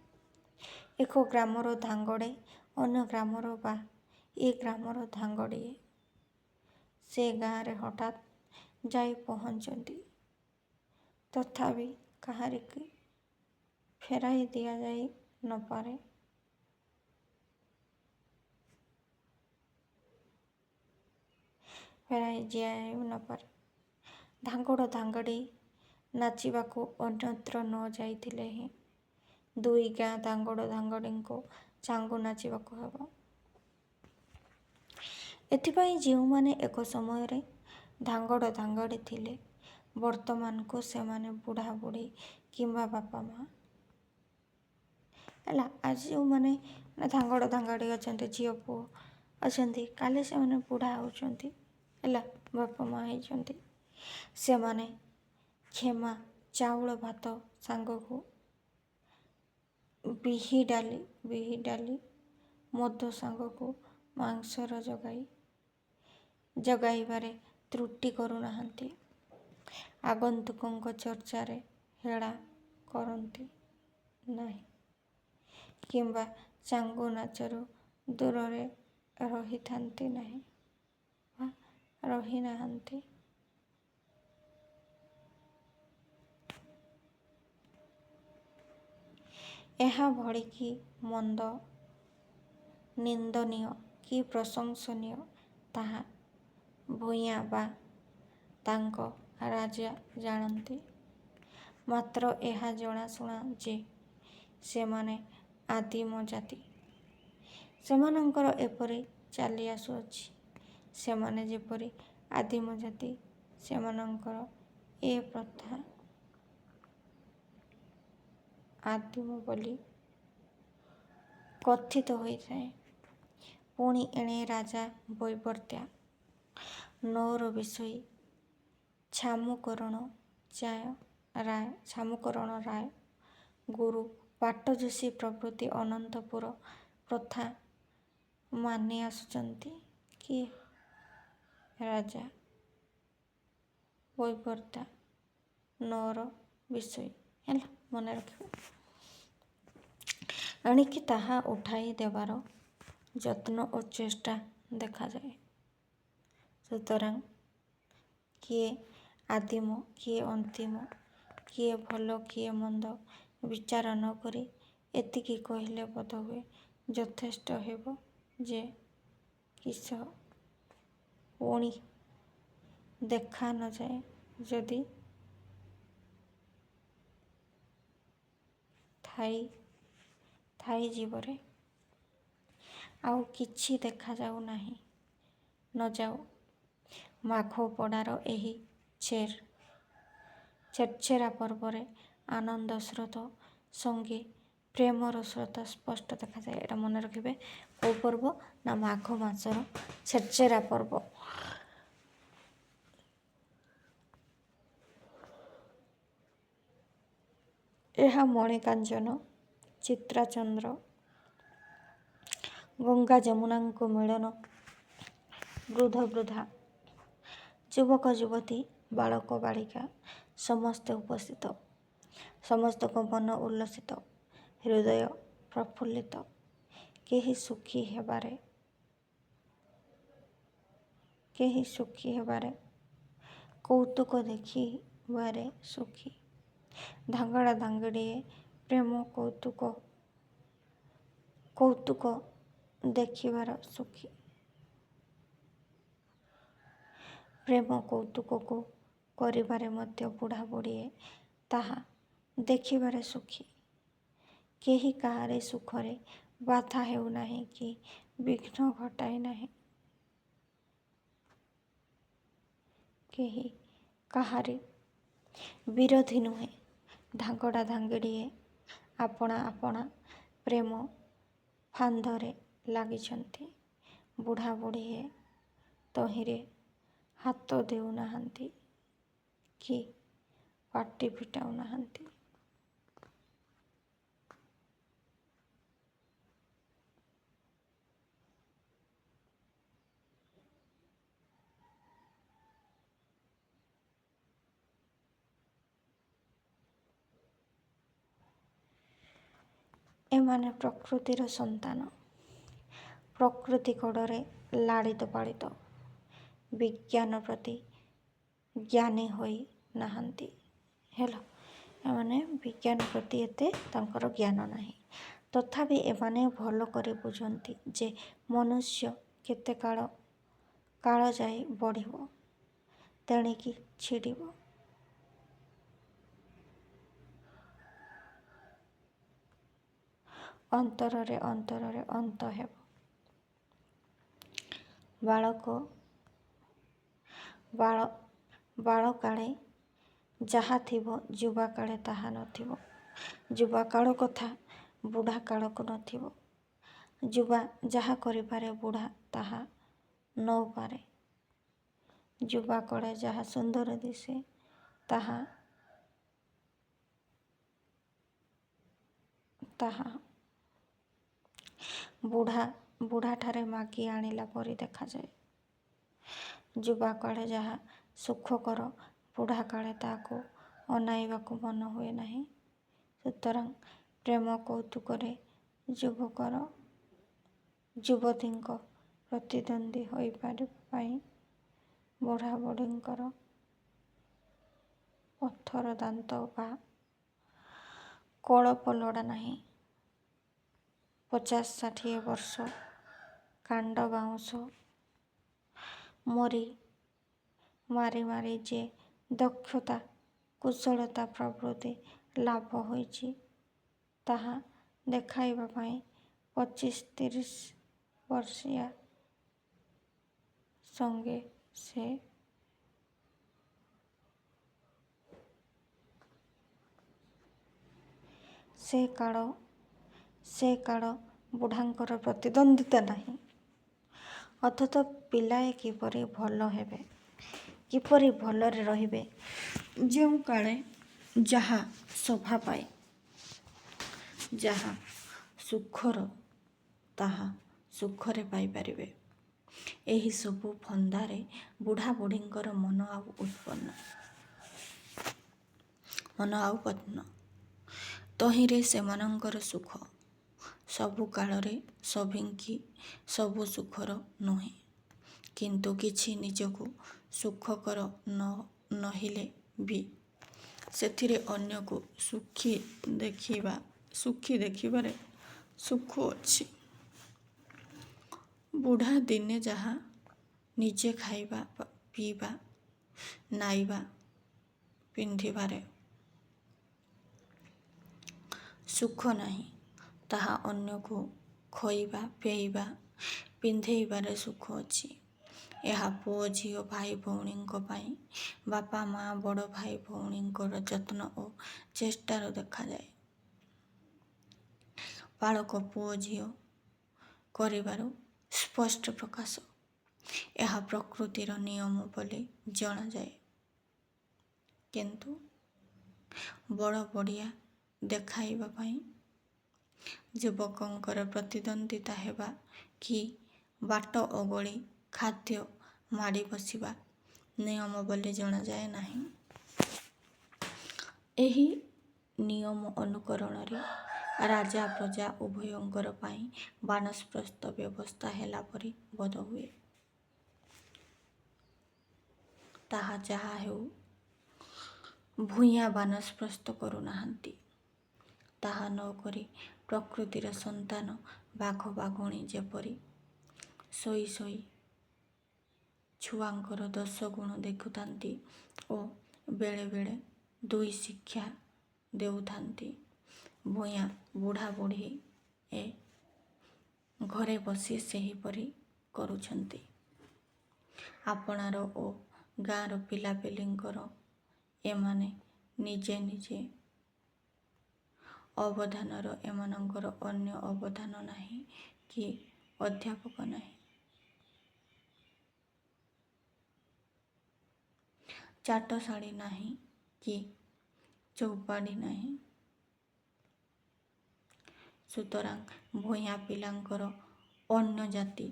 ଏକ ଗ୍ରାମର ଧାଙ୍ଗଡ଼େ ଅନ୍ୟ ଗ୍ରାମର ବା ଏ ଗ୍ରାମର ଧାଙ୍ଗଡ଼ିଏ ସେ ଗାଁରେ ହଠାତ୍ ଯାଇ ପହଞ୍ଚନ୍ତି, ତଥାପି କାହାରିକି ଫେରାଇ ଦିଆଯାଇ ନପାରେ। ଫେରାଇ ଯାଇ ନପାରେ। ଧାଙ୍ଗଡ଼ ଧାଙ୍ଗଡ଼ି ନାଚିବାକୁ ଅନ୍ୟତ୍ର ନ ଯାଇଥିଲେ ହିଁ ଦୁଇ ଗାଁ ଧାଙ୍ଗଡ଼ ଧାଙ୍ଗଡ଼ିଙ୍କୁ ଚାଙ୍ଗୁ ନାଚିବାକୁ ହେବ। ଏଥିପାଇଁ ଯେଉଁମାନେ ଏକ ସମୟରେ ଧାଙ୍ଗଡ଼ ଧାଙ୍ଗଡ଼ି ଥିଲେ ବର୍ତ୍ତମାନକୁ ସେମାନେ ବୁଢ଼ା ବୁଢ଼ୀ କିମ୍ବା ବାପା ମା' ହେଲା। ଆଜି ଯେଉଁମାନେ ଧାଙ୍ଗଡ଼ ଧାଙ୍ଗଡ଼ି ଅଛନ୍ତି, ଝିଅ ପୁଅ ଅଛନ୍ତି, କାଲି ସେମାନେ ବୁଢ଼ା ହେଉଛନ୍ତି ହେଲା, ବାପା ମା' ହେଇଛନ୍ତି। ସେମାନେ କ୍ଷମା ଚାଉଳ ଭାତ ସାଙ୍ଗକୁ ବିହି ଡାଲି ମଦ ସାଙ୍ଗକୁ ମାଂସର ଜଗାଇବାରେ ତ୍ରୁଟି କରୁନାହାନ୍ତି। ଆଗନ୍ତୁକଙ୍କ ଚର୍ଚ୍ଚାରେ ହେଳା କରନ୍ତି ନାହିଁ କିମ୍ବା ଚାଙ୍ଗୁ ନାଚରୁ ଦୂରରେ ରହିନାହାନ୍ତି। ଏହା ଭଳି କି ମନ୍ଦ, ନିନ୍ଦନୀୟ କି ପ୍ରଶଂସନୀୟ ତାହା ଭୂୟାଁ ବା ତାଙ୍କ ରାଜା ଜାଣନ୍ତି। ମାତ୍ର ଏହା ଜଣାଶୁଣା ଯେ ସେମାନେ ଆଦିମ ଜାତି। ସେମାନଙ୍କର ଏପରି ଚାଲି ଆସୁଅଛି। ସେମାନେ ଯେପରି ଆଦିମ ଜାତି, ସେମାନଙ୍କର ଏ ପ୍ରଥା ଆଦିମ ବୋଲି କଥିତ ହୋଇଥାଏ। ପୁଣି ଏଣେ ରାଜା ବୈବର୍ତ୍ତ୍ୟା ନଅର ବିଷୟୀ ଛାମୁକରଣ ରାୟ, ଗୁରୁ ପାଟଯୋଶୀ ପ୍ରଭୃତି ଅନନ୍ତପୁର ପ୍ରଥା ମାନି ଆସୁଛନ୍ତି। କିଏ? ରାଜା ବୈବର୍ତ୍ତ୍ୟା ନଅର ବିଷୟୀ ହେଲା, ମନେ ରଖିବ। ଏଣିକି ତାହା ଉଠାଇ ଦେବାର ଯତ୍ନ ଓ ଚେଷ୍ଟା ଦେଖାଯାଏ। ସୁତରାଂ କିଏ ଆଦିମ, କିଏ ଅନ୍ତିମ, କିଏ ଭଲ, କିଏ ମନ୍ଦ ବିଚାର ନ କରି ଏତିକି କହିଲେ ବୋଧହୁଏ ଯଥେଷ୍ଟ ହେବ ଯେ କିସ ପୁଣି ଦେଖା ନଯାଏ ଯଦି ଥାଇ ଜୀବରେ ଆଉ କିଛି ଦେଖାଯାଉ ନାହିଁ, ନଯାଉ। ମାଘପଡ଼ାର ଏହି ଛେରଛେରା ପର୍ବରେ ଆନନ୍ଦ ସ୍ରୋତ ସଙ୍ଗେ ପ୍ରେମର ସ୍ରୋତ ସ୍ପଷ୍ଟ ଦେଖାଯାଏ। ଏଇଟା ମନେ ରଖିବେ। କେଉଁ ପର୍ବ? ନା ମାଘ ମାସର ଛେରଛେରା ପର୍ବ। ଏହା ମଣିକାଞ୍ଚନ, ଚିତ୍ରାଚନ୍ଦ୍ର, ଗଙ୍ଗା ଯମୁନାଙ୍କ ମିଳନ, ବୃଦ୍ଧ ବୃଦ୍ଧା, ଯୁବକ ଯୁବତୀ, ବାଳକ ବାଳିକା ସମସ୍ତେ ଉପସ୍ଥିତ। ସମସ୍ତଙ୍କ ମନ ଉଲ୍ଲସିତ, ହୃଦୟ ପ୍ରଫୁଲ୍ଲିତ। କେହି ସୁଖୀ ହେବାରେ, କୌତୁକ ଦେଖିବାରେ ସୁଖୀ। ଧାଙ୍ଗଡ଼ା ଧାଙ୍ଗଡ଼ିଏ ପ୍ରେମ କୌତୁକ ଦେଖିବାର ସୁଖୀ। ପ୍ରେମ କୌତୁକକୁ କରିବାରେ ମଧ୍ୟ ବୁଢ଼ା ବୁଢ଼ୀଏ ତାହା ଦେଖିବାରେ ସୁଖୀ। କେହି କାହାରି ସୁଖରେ ବାଧା ହେଉନାହିଁ କି ବିଘ୍ନ ଘଟାଇ ନାହିଁ। କେହି କାହାରି ବିରୋଧୀ ନୁହେଁ। ଧାଙ୍ଗଡ଼ା ଧାଙ୍ଗଡ଼ିଏ ଆପଣା ପ୍ରେମ ଫାନ୍ଦରେ ଲାଗିଛନ୍ତି। ବୁଢ଼ା ବୁଢ଼ୀଏ ତହିଁରେ ହାତ ଦେଉନାହାନ୍ତି କି ପାଟି ଫିଟାଉ ନାହାନ୍ତି। ଏମାନେ ପ୍ରକୃତିର ସନ୍ତାନ, ପ୍ରକୃତି କଡ଼ରେ ଲାଳିତ ପାଳିତ। ବିଜ୍ଞାନ ପ୍ରତି ଜ୍ଞାନୀ ହୋଇ ନାହାନ୍ତି। ହେଲା, ଏମାନେ ବିଜ୍ଞାନ ପ୍ରତି ଏତେ ତାଙ୍କର ଜ୍ଞାନ ନାହିଁ। ତଥାପି ଏମାନେ ଭଲ କରି ବୁଝନ୍ତି ଯେ ମନୁଷ୍ୟ କେତେ କାଳ ଯାଇ ବଢ଼ିବ, ତେଣିକି ଛିଡ଼ିବ। ଅନ୍ତରରେ ଅନ୍ତ ହେବ। ବାଳକାଳେ ଯାହା ଥିବ ଯୁବାକାଳେ ତାହା ନଥିବ। ଯୁବାକାଳ କଥା ବୁଢ଼ା କାଳକୁ ନଥିବ। ଯୁବା ଯାହା କରିପାରେ ବୁଢ଼ା ତାହା ନପାରେ। ଯୁବା କଳେ ଯାହା ସୁନ୍ଦର ଦିଶେ ତାହା ବୁଢ଼ାଠାରେ ମାଗି ଆଣିଲା ପରି ଦେଖାଯାଏ। ଯୁବା କାଳେ ଯାହା ସୁଖକର ବୁଢ଼ା କାଳେ ତାହାକୁ ଅନାଇବାକୁ ମନ ହୁଏ ନାହିଁ। ସୁତରାଂ ପ୍ରେମ କୌତୁକରେ ଯୁବତୀଙ୍କ ପ୍ରତିଦ୍ୱନ୍ଦ୍ୱୀ ହୋଇପାରିବା ପାଇଁ ବୁଢ଼ା ବୁଢ଼ୀଙ୍କର ପଥର ଦାନ୍ତ ବା କଳପ ଲୋଡ଼ା ନାହିଁ। 50-60 ବର୍ଷ କାଣ୍ଡ ବାଉଁଶ ମାରି ଯେ ଦକ୍ଷତା, କୁଶଳତା ପ୍ରଭୃତି ଲାଭ ହୋଇଛି, ତାହା ଦେଖାଇବା ପାଇଁ 25-30 ବର୍ଷିଆ ସଙ୍ଗେ ସେ କାଳ ବୁଢ଼ାଙ୍କର ପ୍ରତିଦ୍ୱନ୍ଦ୍ୱିତା ନାହିଁ। ଅଥଚ ପିଲାଏ କିପରି ଭଲ ହେବେ, କିପରି ଭଲରେ ରହିବେ, ଯେଉଁ କାଳେ ଯାହା ଶୋଭା ପାଏ, ଯାହା ସୁଖର ତାହା ସୁଖରେ ପାଇପାରିବେ, ଏହି ସବୁ ଫନ୍ଦାରେ ବୁଢ଼ା ବୁଢ଼ୀଙ୍କର ମନ ଆଉ ପନ୍ନ। ତହିଁରେ ସେମାନଙ୍କର ସୁଖ। ସବୁ କାଳରେ ସଭିଙ୍କି ସବୁ ସୁଖର ନୁହେଁ। କିନ୍ତୁ କିଛି ନିଜକୁ ସୁଖକର ନହିଲେ ବି ସେଥିରେ ଅନ୍ୟକୁ ସୁଖୀ ଦେଖିବାରେ ସୁଖ ଅଛି। ବୁଢ଼ା ଦିନେ ଯାହା ନିଜେ ଖାଇବା ପିଇବା ନାଇବା ପିନ୍ଧିବାରେ ସୁଖ ନାହିଁ, ତାହା ଅନ୍ୟକୁ ଖୋଇବା ପେଇବା ପିନ୍ଧେଇବାରେ ସୁଖ ଅଛି। ଏହା ପୁଅ ଝିଅ ଭାଇ ଭଉଣୀଙ୍କ ପାଇଁ ବାପା ମା ବଡ଼ ଭାଇ ଭଉଣୀଙ୍କର ଯତ୍ନ ଓ ଚେଷ୍ଟାରୁ ଦେଖାଯାଏ। ବାଳକ ପୁଅ ଝିଅ କରିବାରୁ ସ୍ପଷ୍ଟ ପ୍ରକାଶ। ଏହା ପ୍ରକୃତିର ନିୟମ ବୋଲି ଜଣାଯାଏ। କିନ୍ତୁ ବଡ଼ ବଡ଼ିଆ ଦେଖାଇବା ପାଇଁ ଯୁବକଙ୍କର ପ୍ରତିଦ୍ୱନ୍ଦ୍ୱିତା ହେବା କି ବାଟ ଓଗଳି ଖାଦ୍ୟ ମାଡ଼ି ବସିବା ନିୟମ ବୋଲି ଜଣାଯାଏ ନାହିଁ। ଏହି ନିୟମ ଅନୁକରଣରେ ରାଜା ପ୍ରଜା ଉଭୟଙ୍କର ପାଇଁ ବାନପ୍ରସ୍ଥ ବ୍ୟବସ୍ଥା ହେଲା ପରି ବୋଧହୁଏ। ତାହା ଯାହା ହେଉ, ଭୂୟାଁ ବାନପ୍ରସ୍ଥ କରୁନାହାନ୍ତି। ତାହା ନ କରି ପ୍ରକୃତିର ସନ୍ତାନ ବାଘ ବାଘୁଣୀ ଯେପରି ଶୋଇ ଛୁଆଙ୍କର ଦୋଷ ଗୁଣ ଦେଖୁଥାନ୍ତି ଓ ବେଳେ ବେଳେ ଦୁଇ ଶିକ୍ଷା ଦେଉଥାନ୍ତି, ଭୂୟାଁ ବୁଢ଼ା ବୁଢ଼ୀ ଏ ଘରେ ବସି ସେହିପରି କରୁଛନ୍ତି। ଆପଣାର ଓ ଗାଁର ପିଲାପିଲିଙ୍କର ଏମାନେ ନିଜେ ଅବଧାନର ଏମାନଙ୍କର ଅନ୍ୟ ଅବଧାନ ନାହିଁ କି ଅଧ୍ୟାପକ ନାହିଁ। ଚାଟଶାଳୀ ନାହିଁ କି ଚଉପାଢ଼ୀ ନାହିଁ। ସୁତରାଂ ଭୂୟାଁ ପିଲାଙ୍କର ଅନ୍ୟ ଜାତି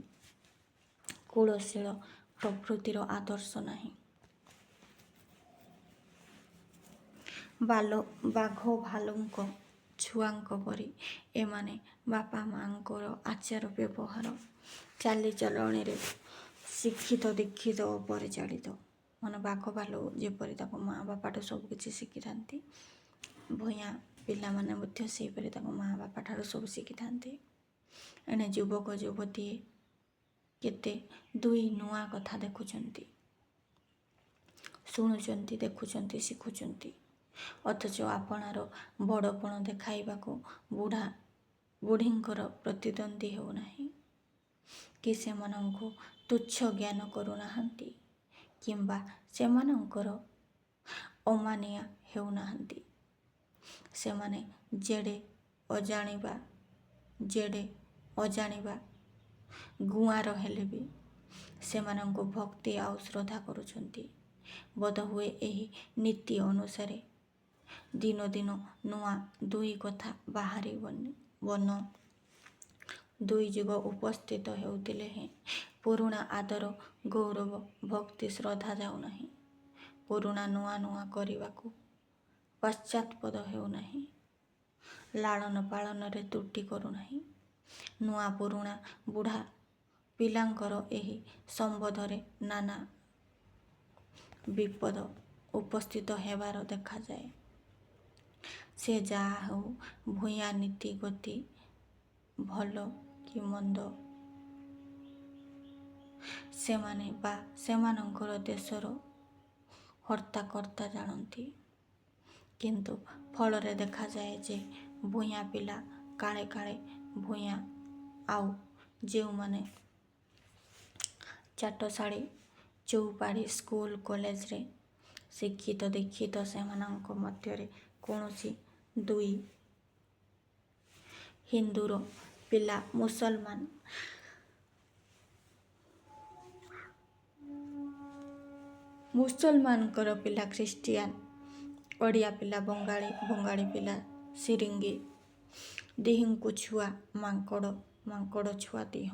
କୁଳଶୀଳ ପ୍ରଭୃତିର ଆଦର୍ଶ ନାହିଁ। ବାଘ ଭାଲୁଙ୍କ ଛୁଆଙ୍କ ପରି ଏମାନେ ବାପା ମାଙ୍କର ଆଚାର ବ୍ୟବହାର ଚାଲିଚଳଣିରେ ଶିକ୍ଷିତ ଦୀକ୍ଷିତ ଓ ପରିଚାଳିତ। ବାଘ ଭାଲୁ ଯେପରି ତାଙ୍କ ମା ବାପାଠୁ ସବୁ କିଛି ଶିଖିଥାନ୍ତି, ଭୂୟାଁ ପିଲାମାନେ ମଧ୍ୟ ସେହିପରି ତାଙ୍କ ମା ବାପା ଠାରୁ ସବୁ ଶିଖିଥାନ୍ତି। ଏଣେ ଯୁବକ ଯୁବତୀଏ କେତେ ଦୁଇ ନୂଆ କଥା ଦେଖୁଛନ୍ତି, ଶୁଣୁଛନ୍ତି, ଦେଖୁଛନ୍ତି, ଶିଖୁଛନ୍ତି, ଅଥଚ ଆପଣାର ବଡ଼ପଣ ଦେଖାଇବାକୁ ବୁଢ଼ୀଙ୍କର ପ୍ରତିଦ୍ୱନ୍ଦ୍ୱୀ ହେଉନାହିଁ କି ସେମାନଙ୍କୁ ତୁଚ୍ଛ ଜ୍ଞାନ କରୁନାହାନ୍ତି କିମ୍ବା ସେମାନଙ୍କର ଅମାନିଆ ହେଉନାହାନ୍ତି। ସେମାନେ ଯେଡ଼େ ଅଜାଣିବା ଗୁଆଁର ହେଲେ ବି ସେମାନଙ୍କୁ ଭକ୍ତି ଆଉ ଶ୍ରଦ୍ଧା କରୁଛନ୍ତି। ବୋଧହୁଏ ଏହି ନୀତି ଅନୁସାରେ ଦିନ ଦିନ ନୂଆ ଦୁଇ କଥା ବାହାରି ବନ ଦୁଇ ଯୁଗ ଉପସ୍ଥିତ ହେଉଥିଲେ ହେଁ ପୁରୁଣା ଆଦର ଗୌରବ ଭକ୍ତି ଶ୍ରଦ୍ଧା ଯାଉନାହିଁ। ପୁରୁଣା ନୂଆ ନୂଆ କରିବାକୁ ପଶ୍ଚାତ୍ପଦ ହେଉନାହିଁ, ଲାଳନ ପାଳନରେ ତ୍ରୁଟି କରୁନାହିଁ। ନୂଆ ପୁରୁଣା ବୁଢ଼ା ପିଲାଙ୍କର ଏହି ସମ୍ବନ୍ଧରେ ନାନା ବିପଦ ଉପସ୍ଥିତ ହେବାର ଦେଖାଯାଏ। ସେ ଯାହା ହେଉ ଭୂୟାଁ ନୀତି ଗତି ଭଲ କି ମନ୍ଦ ସେମାନେ ବା ସେମାନଙ୍କର ଦେଶର ହର୍ତ୍ତାକର୍ତ୍ତା ଜାଣନ୍ତି। କିନ୍ତୁ ଫଳରେ ଦେଖାଯାଏ ଯେ ଭୂୟାଁ ପିଲା କାଳେ କାଳେ ଭୂୟାଁ, ଆଉ ଯେଉଁମାନେ ଚାଟଶାଳୀ ଚଉପାଢ଼ୀ ସ୍କୁଲ କଲେଜରେ ଶିକ୍ଷିତ ଦୀକ୍ଷିତ ସେମାନଙ୍କ ମଧ୍ୟରେ କୌଣସି ଦୁଇ ହିନ୍ଦୁର ପିଲା ମୁସଲମାନଙ୍କର ପିଲା ଖ୍ରୀଷ୍ଟିଆନ, ଓଡ଼ିଆ ପିଲା ବଙ୍ଗାଳୀ, ବଙ୍ଗାଳୀ ପିଲା ସିରିଙ୍ଗି, ଦିହିଁଙ୍କୁ ଛୁଆ ମାଙ୍କଡ଼, ମାଙ୍କଡ଼ ଛୁଆ ଦିହ।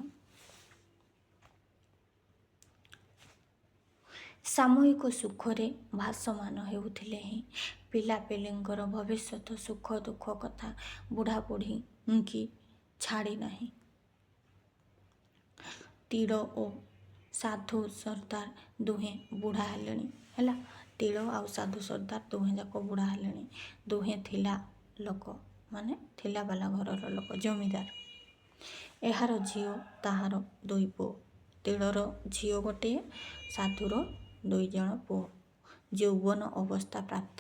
ସାମୂହିକ ସୁଖରେ ଭାସମାନ ହେଉଥିଲେ ହିଁ ପିଲାପିଲିଙ୍କର ଭବିଷ୍ୟତ ସୁଖ ଦୁଃଖ କଥା ବୁଢ଼ାବୁଢ଼ୀଙ୍କି ଛାଡ଼ି ନାହିଁ। ତିଳ ଓ ସାଧୁ ସର୍ଦ୍ଦାର ଦୁହେଁ ବୁଢ଼ା ହେଲେଣି। ହେଲା, ତିଳ ଆଉ ସାଧୁ ସର୍ଦ୍ଦାର ଦୁହେଁ ଯାକ ବୁଢ଼ା ହେଲେଣି। ଦୁହେଁ ଥିଲା ଲୋକ, ମାନେ ଥିଲା ବାଲା ଘରର ଲୋକ, ଜମିଦାର। ଏହାର ଝିଅ, ତାହାର ଦୁଇ ପୁଅ। ତିଳର ଝିଅ ଗୋଟିଏ, ସାଧୁର 2 ଜଣ ପୁଅ। ଯୌବନ ଅବସ୍ଥା ପ୍ରାପ୍ତ,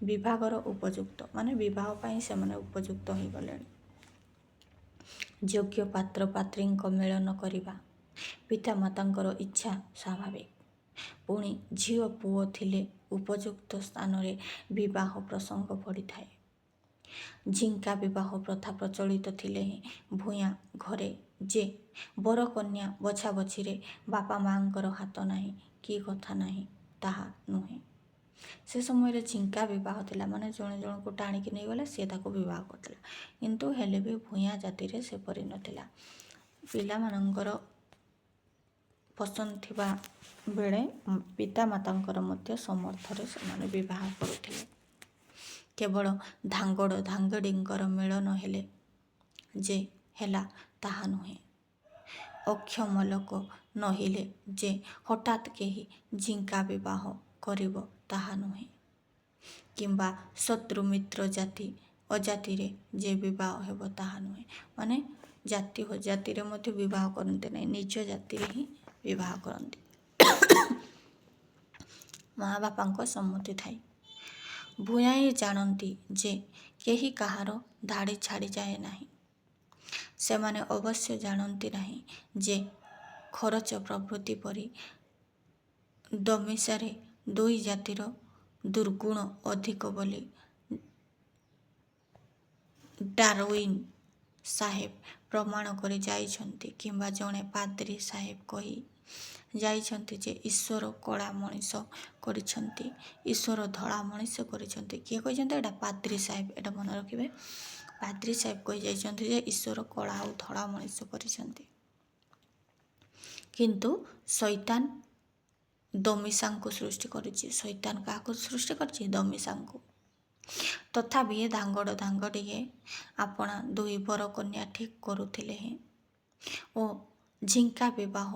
ବିବାହର ଉପଯୁକ୍ତ, ମାନେ ବିବାହ ପାଇଁ ସେମାନେ ଉପଯୁକ୍ତ ହୋଇଗଲେଣି। ଯୋଗ୍ୟ ପାତ୍ର ପାତ୍ରୀଙ୍କ ମିଳନ କରିବା ପିତାମାତାଙ୍କର ଇଚ୍ଛା ସ୍ୱାଭାବିକ। ପୁଣି ଝିଅ ପୁଅ ଥିଲେ ଉପଯୁକ୍ତ ସ୍ଥାନରେ ବିବାହ ପ୍ରସଙ୍ଗ ପଡ଼ିଥାଏ। ଝିଙ୍କା ବିବାହ ପ୍ରଥା ପ୍ରଚଳିତ ଥିଲେ ହିଁ ଭୂୟାଁ ଘରେ ଯେ ବରକନ୍ୟା ବଛାବଛିରେ ବାପା ମାଙ୍କର ହାତ ନାହିଁ କି କଥା ନାହିଁ ତାହା ନୁହେଁ। ସେ ସମୟରେ ଝିଙ୍କା ବିବାହ ଥିଲା, ମାନେ ଜଣେ ଜଣକୁ ଟାଣିକି ନେଇଗଲେ ସିଏ ତାକୁ ବିବାହ କରିଥିଲା। କିନ୍ତୁ ହେଲେ ବି ଭୂୟାଁ ଜାତିରେ ସେପରି ନଥିଲା। ପିଲାମାନଙ୍କର ପସନ୍ଦ ଥିବା ବେଳେ ପିତାମାତାଙ୍କର ମଧ୍ୟ ସମର୍ଥରେ ସେମାନେ ବିବାହ କରୁଥିଲେ। କେବଳ ଧାଙ୍ଗଡ଼ ଧାଙ୍ଗଡ଼ିଙ୍କର ମିଳନ ହେଲେ ଯେ ହେଲା ତାହା ନୁହେଁ। ଅକ୍ଷମ ଲୋକ ନହିଲେ ଯେ ହଠାତ୍ କେହି ଝିଙ୍କା ବିବାହ କରିବ ତାହା ନୁହେଁ। କିମ୍ବା ଶତ୍ରୁ ମିତ୍ର ଜାତି ଅଜାତିରେ ଯେ ବିବାହ ହେବ ତାହା ନୁହେଁ। ମାନେ ଜାତି ଅଜାତିରେ ମଧ୍ୟ ବିବାହ କରନ୍ତି ନାହିଁ, ନିଜ ଜାତିରେ ହିଁ ବିବାହ କରନ୍ତି। ମା ବାପାଙ୍କ ସମ୍ମତି ଥାଏ। ଭୂୟାଁଏ ଜାଣନ୍ତି ଯେ କେହି କାହାର ଧାଡ଼ି ଛାଡ଼ିଯାଏ ନାହିଁ। ସେମାନେ ଅବଶ୍ୟ ଜାଣନ୍ତି ନାହିଁ ଯେ ଖରଚ ପ୍ରଭୃତି ପରି ଦମିଶାରେ ଦୁଇ ଜାତିର ଦୁର୍ଗୁଣ ଅଧିକ ବୋଲି ଡାରଉଇନ୍ ସାହେବ ପ୍ରମାଣ କରି ଯାଇଛନ୍ତି। କିମ୍ବା ଜଣେ ପାଦ୍ରୀ ସାହେବ କହି ଯାଇଛନ୍ତି ଯେ ଈଶ୍ୱର କଳା ମଣିଷ କରିଛନ୍ତି, ଈଶ୍ୱର ଧଳା ମଣିଷ କରିଛନ୍ତି। କିଏ କହିଛନ୍ତି? ଏଇଟା ପାଦ୍ରୀ ସାହେବ, ଏଇଟା ମନେ ରଖିବେ। ପାଦ୍ରୀ ସାହେବ କହି ଯାଇଛନ୍ତି ଯେ ଈଶ୍ୱର କଳା ଆଉ ଧଳା ମଣିଷ କରିଛନ୍ତି। କିନ୍ତୁ ଶୈତାନ ଦମିଶାଙ୍କୁ ସୃଷ୍ଟି କରିଛି। ଶୈତାନ କାହାକୁ ସୃଷ୍ଟି କରିଛି? ଦମିଶାଙ୍କୁ। ତଥାପି ଧାଙ୍ଗଡ଼ ଧାଙ୍ଗଡ଼ିଏ ଆପଣା ଦୁଇ ବରକନ୍ୟା ଠିକ୍ କରୁଥିଲେ ହେଁ ଓ ଝିଙ୍କା ବିବାହ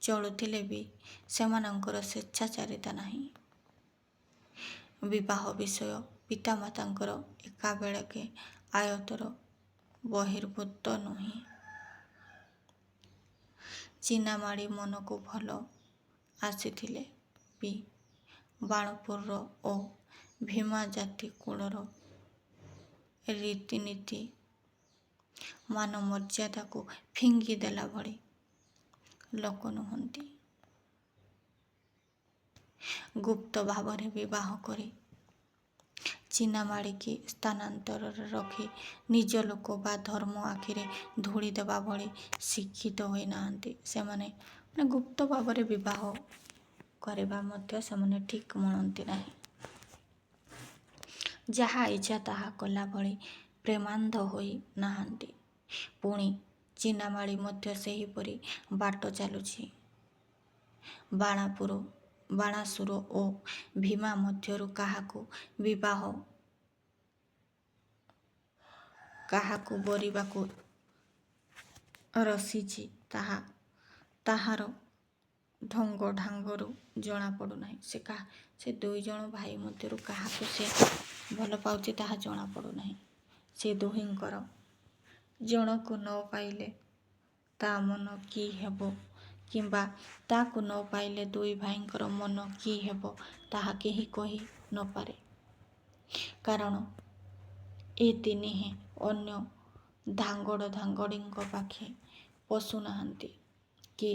ଚଳୁଥିଲେ ବି ସେମାନଙ୍କର ସ୍ୱେଚ୍ଛାଚାରିତା ନାହିଁ। ବିବାହ ବିଷୟ ପିତାମାତାଙ୍କର ଏକାବେଳକେ ଆୟତ୍ତର ବହିର୍ଭୂତ ନୁହେଁ। ଚିନାମାଳି ମନକୁ ଭଲ ଆସିଥିଲେ ବି ବାଣପୁରର ଓ ଭୀମା ଜାତି କୁଳର ରୀତିନୀତି ମାନ ମର୍ଯ୍ୟାଦାକୁ ଫିଙ୍ଗି ଦେଲା ଭଳି ଲୋକ ନୁହନ୍ତି। ଗୁପ୍ତ ଭାବରେ ବିବାହ କରି ଚିନାମାଳିକି ସ୍ଥାନାନ୍ତରରେ ରଖି ନିଜ ଲୋକ ବା ଧର୍ମ ଆଖିରେ ଧୂଳି ଦେବା ଭଳି ଶିକ୍ଷିତ ହୋଇନାହାନ୍ତି। ସେମାନେ ଗୁପ୍ତ ଭାବରେ ବିବାହ କରିବା ମଧ୍ୟ ସେମାନେ ଠିକ୍ ମଣନ୍ତି ନାହିଁ। ଯାହା ଇଚ୍ଛା ତାହା କଲା ଭଳି ପ୍ରେମାନ୍ଧ ହୋଇ ନାହାନ୍ତି। ପୁଣି ଚିନାମାଳି ମଧ୍ୟ ସେହିପରି ବାଟ ଚାଲୁଛି। ବାଣାସୁର ଓ ଭୀମା ମଧ୍ୟରୁ କାହାକୁ ବରିବାକୁ ରସିଛି ତାହାର ଢଙ୍ଗ ଢାଙ୍ଗରୁ ଜଣାପଡ଼ୁନାହିଁ। ସେ ଦୁଇ ଜଣ ଭାଇ ମଧ୍ୟରୁ କାହାକୁ ସେ ଭଲ ପାଉଛି ତାହା ଜଣାପଡ଼ୁନାହିଁ। ସେ ଦୁହିଁଙ୍କର ଜଣକୁ ନ ପାଇଲେ ତା ମନ କି ହେବ କିମ୍ବା ତାକୁ ନ ପାଇଲେ ଦୁଇ ଭାଇଙ୍କର ମନ କି ହେବ ତାହା କେହି କହି ନପାରେ। କାରଣ ଏ ତିନିହେଁ ଅନ୍ୟ ଧାଙ୍ଗଡ଼-ଧାଙ୍ଗଡ଼ିଙ୍କ ପାଖେ ପଶୁନାହାନ୍ତି କି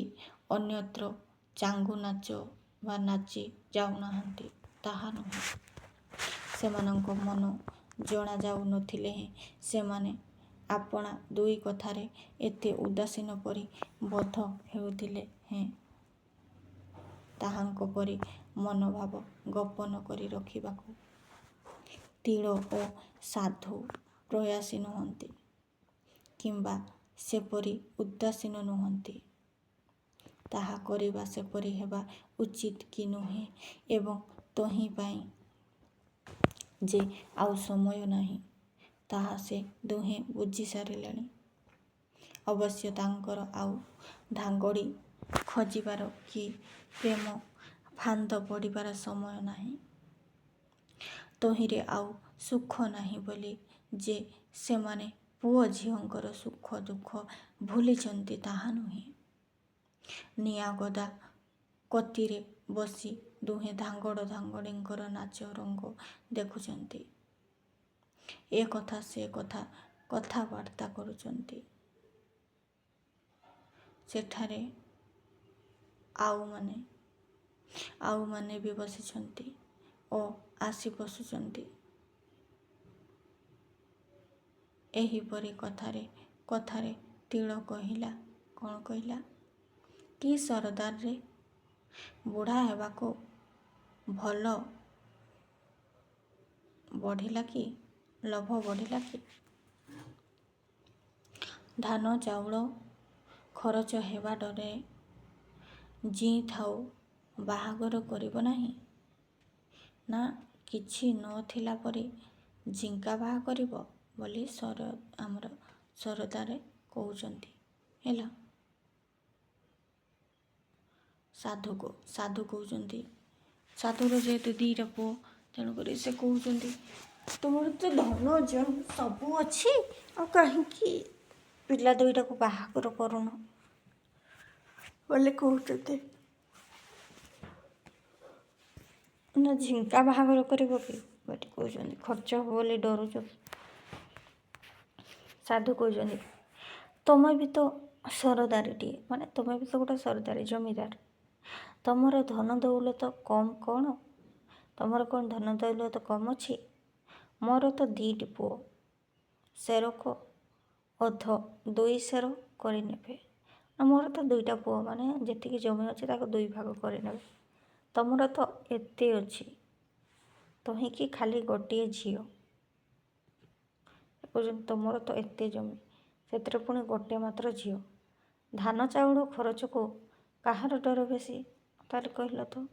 ଅନ୍ୟତ୍ର ଚାଙ୍ଗୁ ନାଚ ବା ନାଚି ଯାଉନାହାନ୍ତି ତାହା ନୁହେଁ। ସେମାନଙ୍କ ମନ ଜଣାଯାଉ ନଥିଲେ ହେଁ ସେମାନେ ଆପଣା ଦୁଇ କଥାରେ ଏତେ ଉଦାସୀନ ପରି ବୋଧ ହେଉଥିଲେ ହେଁ ତାହାଙ୍କ ପରି ମନୋଭାବ ଗୋପନ କରି ରଖିବାକୁ ତିଳ ଓ ସାଧୁ ପ୍ରୟାସୀ ନୁହନ୍ତି କିମ୍ବା ସେପରି ଉଦାସୀନ ନୁହନ୍ତି। ତାହା କରିବା ସେପରି ହେବା ଉଚିତ କି ନୁହେଁ ଏବଂ ତହିଁ ପାଇଁ ଯେ ଆଉ ସମୟ ନାହିଁ ତାହା ସେ ଦୁହେଁ ବୁଝି ସାରିଲେଣି। ଅବଶ୍ୟ ତାଙ୍କର ଆଉ ଧାଙ୍ଗଡ଼ି ଖୋଜିବାର କି ପ୍ରେମ ଫାନ୍ଦ ପଡ଼ିବାର ସମୟ ନାହିଁ। ତହିଁରେ ଆଉ ସୁଖ ନାହିଁ ବୋଲି ଯେ ସେମାନେ ପୁଅ ଝିଅଙ୍କର ସୁଖ ଦୁଃଖ ଭୁଲିଛନ୍ତି ତାହା ନୁହେଁ। ନିଆଁଗଦା କତିରେ ବସି ଦୁହେଁ ଧାଙ୍ଗଡ଼-ଧାଙ୍ଗଡ଼ିଙ୍କର ନାଚ ରଙ୍ଗ ଦେଖୁଛନ୍ତି। ଏ କଥା ସେ କଥା କଥାବାର୍ତ୍ତା କରୁଛନ୍ତି। ସେଠାରେ ଆଉମାନେ ବି ବସିଛନ୍ତି ଓ ଆସି ବସୁଛନ୍ତି। ଏହିପରି କଥାରେ ତିଳ କହିଲା, କ'ଣ କହିଲା? କି ସରଦାର ରେ, ବୁଢ଼ା ହେବାକୁ ଭଲ ବଢ଼ିଲା କି, ଲୋଭ ବଢ଼ିଲା କି? ଧାନ ଚାଉଳ ଖରଚ ହେବା ଡରରେ ଜୀଇ ଥାଉ ବାହାଘର କରିବ ନାହିଁ ନା କିଛି ନ ଥିଲା ପରି ଝିଙ୍କା ବାହା କରିବ ବୋଲି ଆମର ସରଦାରେ କହୁଛନ୍ତି। ହେଲା, ସାଧୁ କହୁଛନ୍ତି। ସାଧୁର ଯେହେତୁ ଦିଟା ପୁଅ ତେଣୁକରି ସେ କହୁଛନ୍ତି ତୁମର ତ ଧନ ଜନ ସବୁ ଅଛି ଆଉ କାହିଁକି ପିଲା ଦୁଇଟାକୁ ବାହାଘର କରୁନ ବୋଲି କହୁଛନ୍ତି। ନା ଝିଙ୍କା ବାହାଘର କରିବ କି ବୋଲି କହୁଛନ୍ତି। ଖର୍ଚ୍ଚ ହେବ ବୋଲି ଡରୁଛ। ସାଧୁ କହୁଛନ୍ତି ତମେ ବି ତ ସରଦାରିଟିଏ, ମାନେ ତମେ ବି ତ ଗୋଟେ ସରଦାରି ଜମିଦାର। ତମର ଧନ ଦୌଲତ କମ୍ କ'ଣ? ତମର କ'ଣ ଧନ ଦୌଲତ କମ୍ ଅଛି? ମୋର ତ ଦିଟି ପୁଅ, ସେରକ ଅଧ 2 ସେର କରିନେବେ। ମୋର ତ ଦୁଇଟା ପୁଅ, ମାନେ ଯେତିକି ଜମି ଅଛି ତାକୁ 2 ଭାଗ କରିନେବେ। ତମର ତ ଏତେ ଅଛି, ତହିଁକି ଖାଲି ଗୋଟିଏ ଝିଅ। କହୁଛନ୍ତି ତମର ତ ଏତେ ଜମି, ସେଥିରେ ପୁଣି ଗୋଟେ ମାତ୍ର ଝିଅ। ଧାନ ଚାଉଳ ଖରଚକୁ କାହାର ଡର ବେଶୀ? ତାହେଲେ କହିଲ ତ,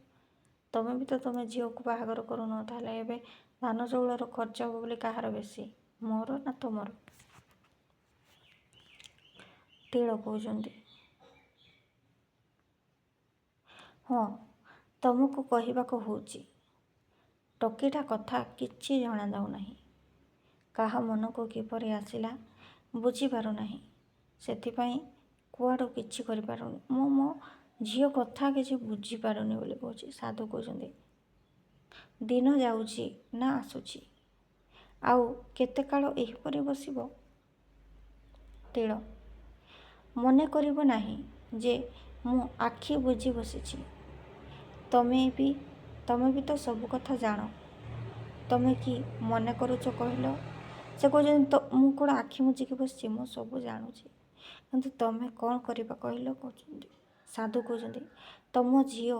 ତମେ ବି ତ ତମେ ଝିଅକୁ ବାହାଘର କରୁନ, ତାହେଲେ ଏବେ ଧାନ ଚାଉଳର ଖର୍ଚ୍ଚ ହେବ ବୋଲି କାହାର ବେଶୀ, ମୋର ନା ତମର? ତିଳ କହୁଛନ୍ତି ହଁ, ତମକୁ କହିବାକୁ ହେଉଛି ଟୋକିଟା କଥା କିଛି ଜଣାଯାଉନାହିଁ। କାହା ମନକୁ କିପରି ଆସିଲା ବୁଝିପାରୁନାହିଁ। ସେଥିପାଇଁ କୁଆଡ଼ୁ କିଛି କରିପାରୁନି। ମୁଁ ମୋ ଝିଅ କଥା କିଛି ବୁଝିପାରୁନି ବୋଲି କହୁଛି। ସାଧୁ କହୁଛନ୍ତି, ଦିନ ଯାଉଛି ନା ଆସୁଛି, ଆଉ କେତେ କାଳ ଏହିପରି ବସିବ? ତିଳ, ମନେ କରିବ ନାହିଁ ଯେ ମୁଁ ଆଖି ବୁଜି ବସିଛି। ତମେ ବି ତ ସବୁ କଥା ଜାଣ। ତମେ କି ମନେ କରୁଛ କହିଲ? ସେ କହୁଛନ୍ତି, ମୁଁ କ'ଣ ଆଖି ମୁଜିକି ବସିଛି? ମୁଁ ସବୁ ଜାଣୁଛି, କିନ୍ତୁ ତମେ କ'ଣ କରିବା କହିଲ? କହୁଛନ୍ତି। ସାଧୁ କହୁଛନ୍ତି, ତମ ଝିଅ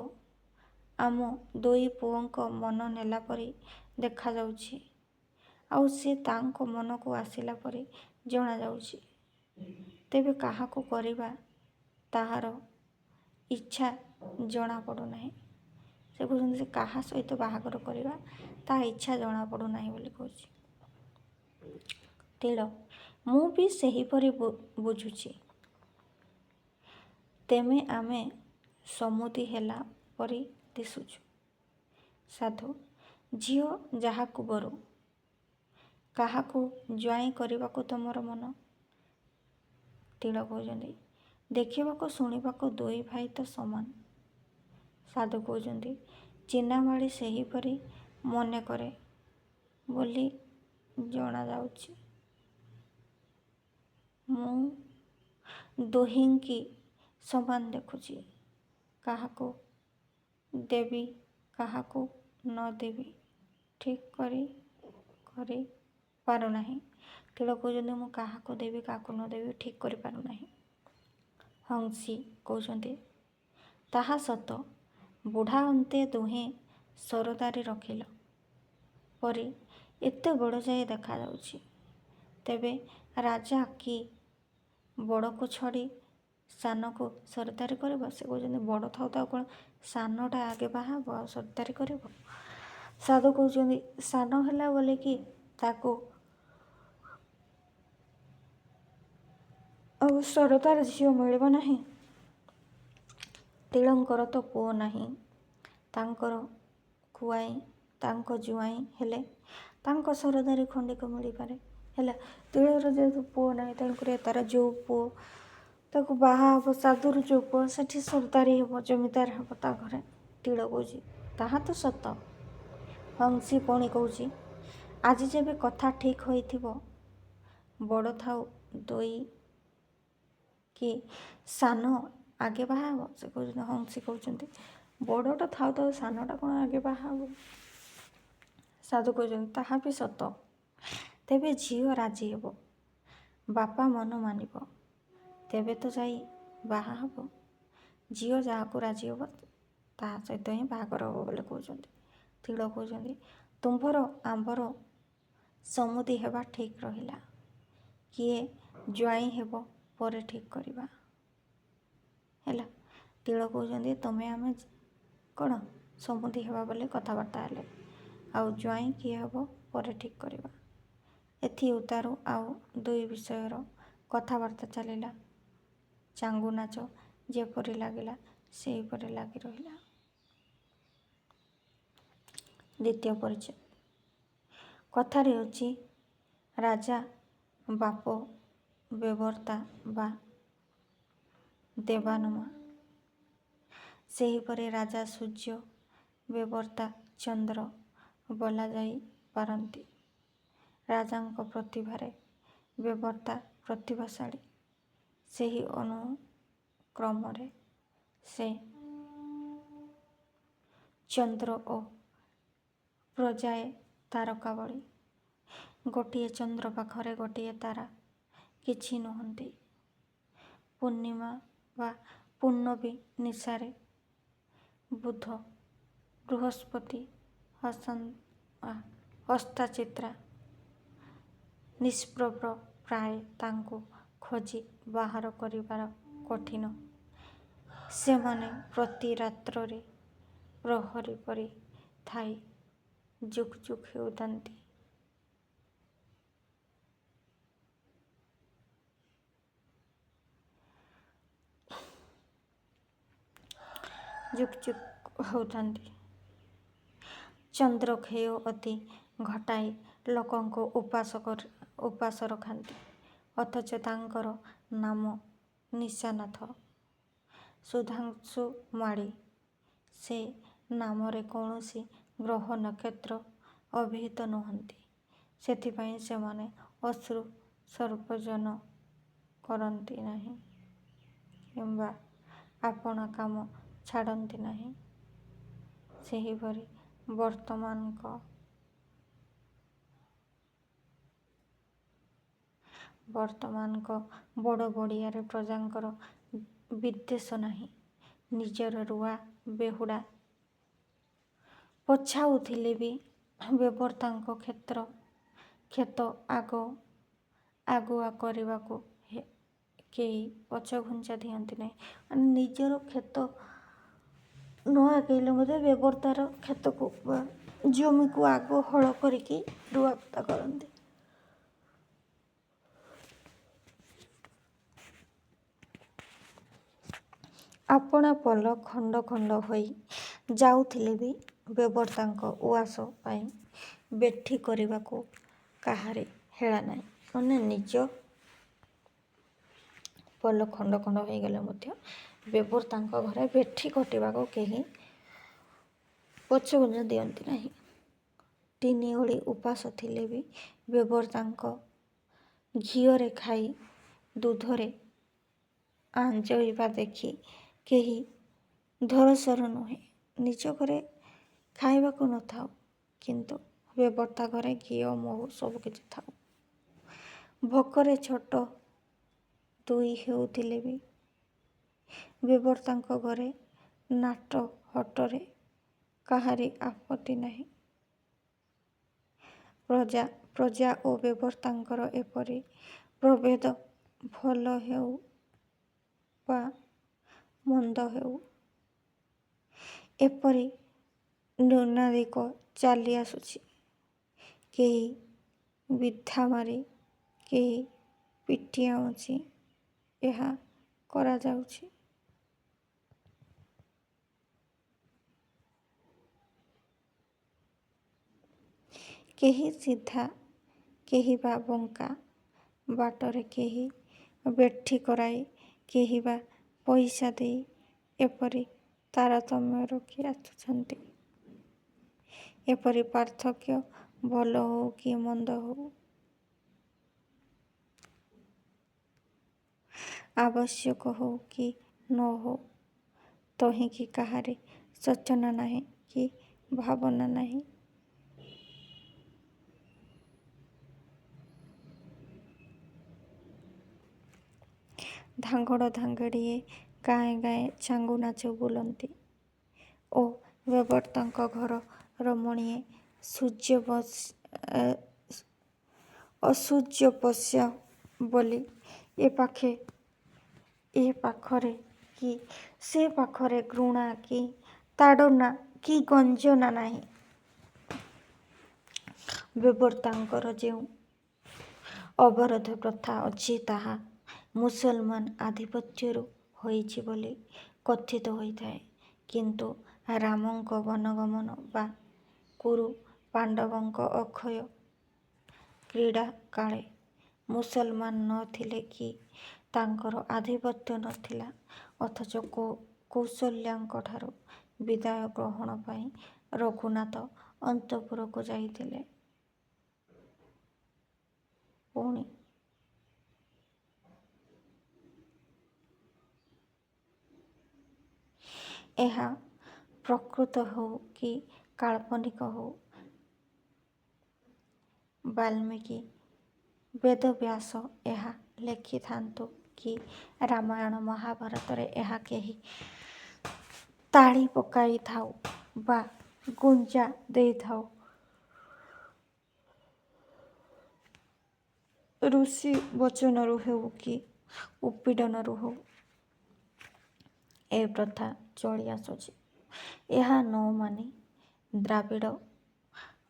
ଆମ ଦୁଇ ପୁଅଙ୍କ ମନ ନେଲା ପରି ଦେଖାଯାଉଛି, ଆଉ ସେ ତାଙ୍କ ମନକୁ ଆସିଲା ପରି ଜଣାଯାଉଛି। ତେବେ କାହାକୁ କରିବା ତାହାର ଇଚ୍ଛା ଜଣାପଡ଼ୁନାହିଁ। ସେ କହୁଛନ୍ତି, ସେ କାହା ସହିତ ବାହାଘର କରିବା ତା ଇଚ୍ଛା ଜଣାପଡ଼ୁନାହିଁ ବୋଲି କହୁଛି। ତିଳ, ମୁଁ ବି ସେହିପରି ବୁଝୁଛି। ତେମେ ଆମେ ସମୁଦି ହେଲା ପରି ଦିଶୁଛୁ। ସାଧୁ, ଝିଅ ଯାହାକୁ ବରୁ, କାହାକୁ ଜ୍ୱାଇଁ କରିବାକୁ ତମର ମନ? ତିଳ କହୁଛନ୍ତି, ଦେଖିବାକୁ ଶୁଣିବାକୁ ଦୁଇ ଭାଇ ତ ସମାନ। ସାଧୁ କହୁଛନ୍ତି, ଚିହ୍ନାବାଡ଼ି ସେହିପରି ମନେ କରେ ବୋଲି ଜଣାଯାଉଛି। ମୁଁ ଦୁହିଁକି ସମାନ ଦେଖୁଛି। କାହାକୁ ଦେବି କାହାକୁ ନ ଦେବି ଠିକ୍ କରି ପାରୁନାହିଁ। ତିଳ କହୁଛନ୍ତି, ମୁଁ କାହାକୁ ଦେବି କାହାକୁ ନ ଦେବି ଠିକ୍ କରିପାରୁନାହିଁ। ହଂସୀ କହୁଛନ୍ତି, ତାହା ସତ। ବୁଢ଼ା ଅନ୍ତେ ଦୁହେଁ ସରଦାରି ରଖିଲ ପରି ଏତେ ବଡ଼ ଯାଏ ଦେଖାଯାଉଛି। ତେବେ ରାଜା କି ବଡ଼କୁ ଛାଡ଼ି ସାନକୁ ସରଦାରି କରିବ? ସେ କହୁଛନ୍ତି, ବଡ଼ ଥାଉ ଥାଉ କ'ଣ ସାନଟା ଆଗେ ବାହା ହେବ ଆଉ ସରଦାରି କରିବ? ସାଧୁ କହୁଛନ୍ତି, ସାନ ହେଲା ବୋଲିକି ତାକୁ ଆଉ ସରଦାର ଝିଅ ମିଳିବ ନାହିଁ? ତିଳଙ୍କର ତ ପୁଅ ନାହିଁ। ତାଙ୍କର ଖୁଆଇ ତାଙ୍କ ଜ୍ୱାଇଁ ହେଲେ ତାଙ୍କ ସରଦାରି ଖଣ୍ଡିକ ମିଳିପାରେ। ହେଲା, ତିଳର ଯେହେତୁ ପୁଅ ନାହିଁ, ତେଣୁକରି ତାର ଯେଉଁ ପୁଅ ତାକୁ ବାହା ହେବ, ସାଧୁର ଯେଉଁ ପୁଅ ସେଠି ସରଦାରି ହେବ, ଜମିଦାର ହେବ ତା ଘରେ। ତିଳ କହୁଛି, ତାହା ତ ସତ। ହଂସୀ ପୁଣି କହୁଛି, ଆଜି ଯେବେ କଥା ଠିକ୍ ହୋଇଥିବ, ବଡ଼ ଥାଉ ଦୁଇ କି ସାନ ଆଗେ ବାହା ହେବ? ସେ କହୁଛନ୍ତି, ହଂସୀ କହୁଛନ୍ତି, ବଡ଼ଟା ଥାଉ ଥାଉ ସାନଟା କ'ଣ ଆଗେ ବାହା ହେବ? ସାଧୁ କହୁଛନ୍ତି, ତାହା ବି ସତ। ତେବେ ଝିଅ ରାଜି ହେବ, ବାପା ମନ ମାନିବ, ତେବେ ତ ଯାଇ ବାହା ହେବ। ଝିଅ ଯାହାକୁ ରାଜି ହେବ ତାହା ସହିତ ହିଁ ବାହାଘର ହେବ ବୋଲି କହୁଛନ୍ତି। ତିଳ କହୁଛନ୍ତି, ତୁମ୍ଭର ଆମ୍ଭର ସମୁଦି ହେବା ଠିକ୍ ରହିଲା। କିଏ ଜ୍ୱାଇଁ ହେବ ପରେ ଠିକ୍ କରିବା। ହେଲା, ତିଳ କହୁଛନ୍ତି, ତମେ ଆମେ କ'ଣ ସମୁଦି ହେବା ବୋଲି କଥାବାର୍ତ୍ତା ହେଲେ, ଆଉ ଜ୍ୱାଇଁ କିଏ ହେବ ପରେ ଠିକ୍ କରିବା। ଏଥି ଉତ୍ତାରୁ ଆଉ ଦୁଇ ବିଷୟର କଥାବାର୍ତ୍ତା ଚାଲିଲା। ଚାଙ୍ଗୁ ନାଚ ଯେପରି ଲାଗିଲା ସେହିପରି ଲାଗି ରହିଲା। ଦ୍ୱିତୀୟ ପରିଚ୍ଛେଦ। କଥାରେ ଅଛି, ରାଜା ବାପ ବେବର୍ତ୍ତା ବା ଦେବାନମା। ସେହିପରି ରାଜା ସୂର୍ଯ୍ୟ ବେବର୍ତ୍ତା ଚନ୍ଦ୍ର ବୋଲାଯାଇ ପାରନ୍ତି। ରାଜାଙ୍କ ପ୍ରତିଭାରେ ବେବର୍ତ୍ତା ପ୍ରତିଭାଶାଳୀ। ସେହି ଅନୁକ୍ରମରେ ସେ ଚନ୍ଦ୍ର ଓ ପ୍ରଜାଏ ତାରକା ଭଳି। ଗୋଟିଏ ଚନ୍ଦ୍ର ପାଖରେ ଗୋଟିଏ ତାରା କିଛି ନୁହନ୍ତି। ପୂର୍ଣ୍ଣିମା ବା ପୂର୍ଣ୍ଣମୀ ନିଶାରେ ବୁଧ ବୃହସ୍ପତି ହସ୍ତାଚିତ୍ରା ନିଷ୍ପ୍ରଭ ପ୍ରାୟ ତାଙ୍କୁ ଖୋଜି ବାହାର କରିବାର କଠିନ। ସେମାନେ ପ୍ରତି ରାତ୍ରରେ ପ୍ରହରୀ ପରି ଥାଇ ଯୁକ୍ ଯୁକ୍ ହେଉଥାନ୍ତି। ଚନ୍ଦ୍ରକ୍ଷୟ ଅତି ଘଟାଇ ଲୋକଙ୍କୁ ଉପାସ ରଖାନ୍ତି। ଅଥଚ ତାଙ୍କର ନାମ ନିଶାନାଥ, ସୁଧାଂଶୁ ମାଳୀ। ସେ ନାମରେ କୌଣସି ଗ୍ରହ ନକ୍ଷତ୍ର ଅଭିହିତ ନୁହନ୍ତି। ସେଥିପାଇଁ ସେମାନେ ଅଶ୍ରୁ ସର୍ବଜନ କରନ୍ତି ନାହିଁ କିମ୍ବା ଆପଣା କାମ ଛାଡ଼ନ୍ତି ନାହିଁ। ସେହିପରି ବର୍ତ୍ତମାନଙ୍କ ବଡ଼ ବଡ଼ିଆରେ ପ୍ରଜାଙ୍କର ବିଦ୍ୱେଷ ନାହିଁ। ନିଜର ରୁଆ ବେହୁଡ଼ା ପଛାଉଥିଲେ ବି ବେବର୍ତ୍ତାଙ୍କ କ୍ଷେତ ଆଗୁଆ କରିବାକୁ କେହି ପଛଘୁଞ୍ଚା ଦିଅନ୍ତି ନାହିଁ। ମାନେ ନିଜର କ୍ଷେତ ନ ଆଗେଇଲେ ମଧ୍ୟ ବେବର୍ତ୍ତାର କ୍ଷେତକୁ ବା ଜମିକୁ ଆଗ ହଳ କରିକି ରୁଆପୋତା କରନ୍ତି। ଆପଣା ପଲ ଖଣ୍ଡ ଖଣ୍ଡ ହୋଇ ଯାଉଥିଲେ ବି ବେବର୍ତ୍ତାଙ୍କ ଉଆସ ପାଇଁ ବେଠି କରିବାକୁ କାହାରି ହେଳା ନାହିଁ। ମାନେ ନିଜ ପଲ ଖଣ୍ଡ ଖଣ୍ଡ ହୋଇଗଲେ ମଧ୍ୟ ବେବର୍ତ୍ତାଙ୍କ ଘରେ ବେଠି କଟିବାକୁ କେହି ପଛଘୁଞ୍ଚା ଦିଅନ୍ତି ନାହିଁ। ତିନି ଓଳି ଉପାସ ଥିଲେ ବି ବେବର୍ତ୍ତାଙ୍କ ଘିଅରେ ଖାଇ ଦୁଧରେ ଆଞ୍ଜଳିବା ଦେଖି କେହି ଧରସର ନୁହେଁ। ନିଜ ଘରେ ଖାଇବାକୁ ନଥାଉ, କିନ୍ତୁ ବେବର୍ତ୍ତା ଘରେ ଘିଅ ମହୁ ସବୁକିଛି ଥାଉ। ଭୋକରେ ଛୋଟ ଦୁଇ ହେଉଥିଲେ ବି ବେବର୍ତ୍ତାଙ୍କ ଘରେ ନାଟ ହଟରେ କାହାରି ଆପତ୍ତି ନାହିଁ। ପ୍ରଜା ଓ ବେବର୍ତ୍ତାଙ୍କର ଏପରି ପ୍ରଭେଦ ଭଲ ହେଉ ବା ମନ୍ଦ ହେଉ, ଏପରି ନ୍ୟୁନାଧିକ ଚାଲି ଆସୁଛି। କେହି ବିଧା ମାରି, କେହି ପିଟି ଆଉଁସି ଏହା କରାଯାଉଛି। କେହି ସିଧା, କେହି ବା ବଙ୍କା ବାଟରେ, କେହି ବେଠି କରାଇ, କେହି ବା ପଇସା ଦେଇ ଏପରି ତାରତମ୍ୟ ରଖି ଆସୁଛନ୍ତି। ଏପରି ପାର୍ଥକ୍ୟ ଭଲ ହଉ କି ମନ୍ଦ ହଉ, ଆବଶ୍ୟକ ହଉ କି ନ ହଉ, ତହିଁକି କାହାରି ଶୋଚନା ନାହିଁ କି ଭାବନା ନାହିଁ। ଧାଙ୍ଗଡ଼ ଧାଙ୍ଗଡ଼ିଏ ଗାଏ ଗାଏ ଛାଙ୍ଗୁ ନାଚ ବୁଲନ୍ତି ଓ ବେବର୍ତ୍ତାଙ୍କ ଘର ରମଣୀଏ ଅସୂର୍ଯ୍ୟବଶ୍ୟା ବୋଲି ଏ ପାଖରେ କି ସେ ପାଖରେ ଘୃଣା କି ତାଡ଼ନା କି ଗଞ୍ଜନା ନାହିଁ। ବେବର୍ତ୍ତାଙ୍କର ଯେଉଁ ଅବରୋଧ ପ୍ରଥା ଅଛି, ତାହା ମୁସଲମାନ ଆଧିପତ୍ୟରୁ ହୋଇଛି ବୋଲି କଥିତ ହୋଇଥାଏ। କିନ୍ତୁ ରାମଙ୍କ ବନଗମନ ବା କୁରୁ ପାଣ୍ଡବଙ୍କ ଅକ୍ଷୟ କ୍ରୀଡ଼ା କାଳେ ମୁସଲମାନ ନ ଥିଲେ କି ତାଙ୍କର ଆଧିପତ୍ୟ ନଥିଲା। ଅଥଚ କୌଶଲ୍ୟାଙ୍କଠାରୁ ବିଦାୟ ଗ୍ରହଣ ପାଇଁ ରଘୁନାଥ ଅନ୍ତଃପୁରକୁ ଯାଇଥିଲେ। ପୁଣି ଏହା ପ୍ରକୃତ ହେଉ କି କାଳ୍ପନିକ ହେଉ, ବାଲ୍ମୀକି ବେଦବ୍ୟାସ ଏହା ଲେଖିଥାନ୍ତୁ କି ରାମାୟଣ ମହାଭାରତରେ ଏହା କେହି ତାଳି ପକାଇଥାଉ ବା ଗୁଞ୍ଜା ଦେଇଥାଉ, ଋଷି ବଚନରୁ ହେଉ କି ଉତ୍ପୀଡ଼ନରୁ ହେଉ, ଏ ପ୍ରଥା ଚଳି ଆସୁଛି। ଏହା ନ ମାନି ଦ୍ରାବିଡ଼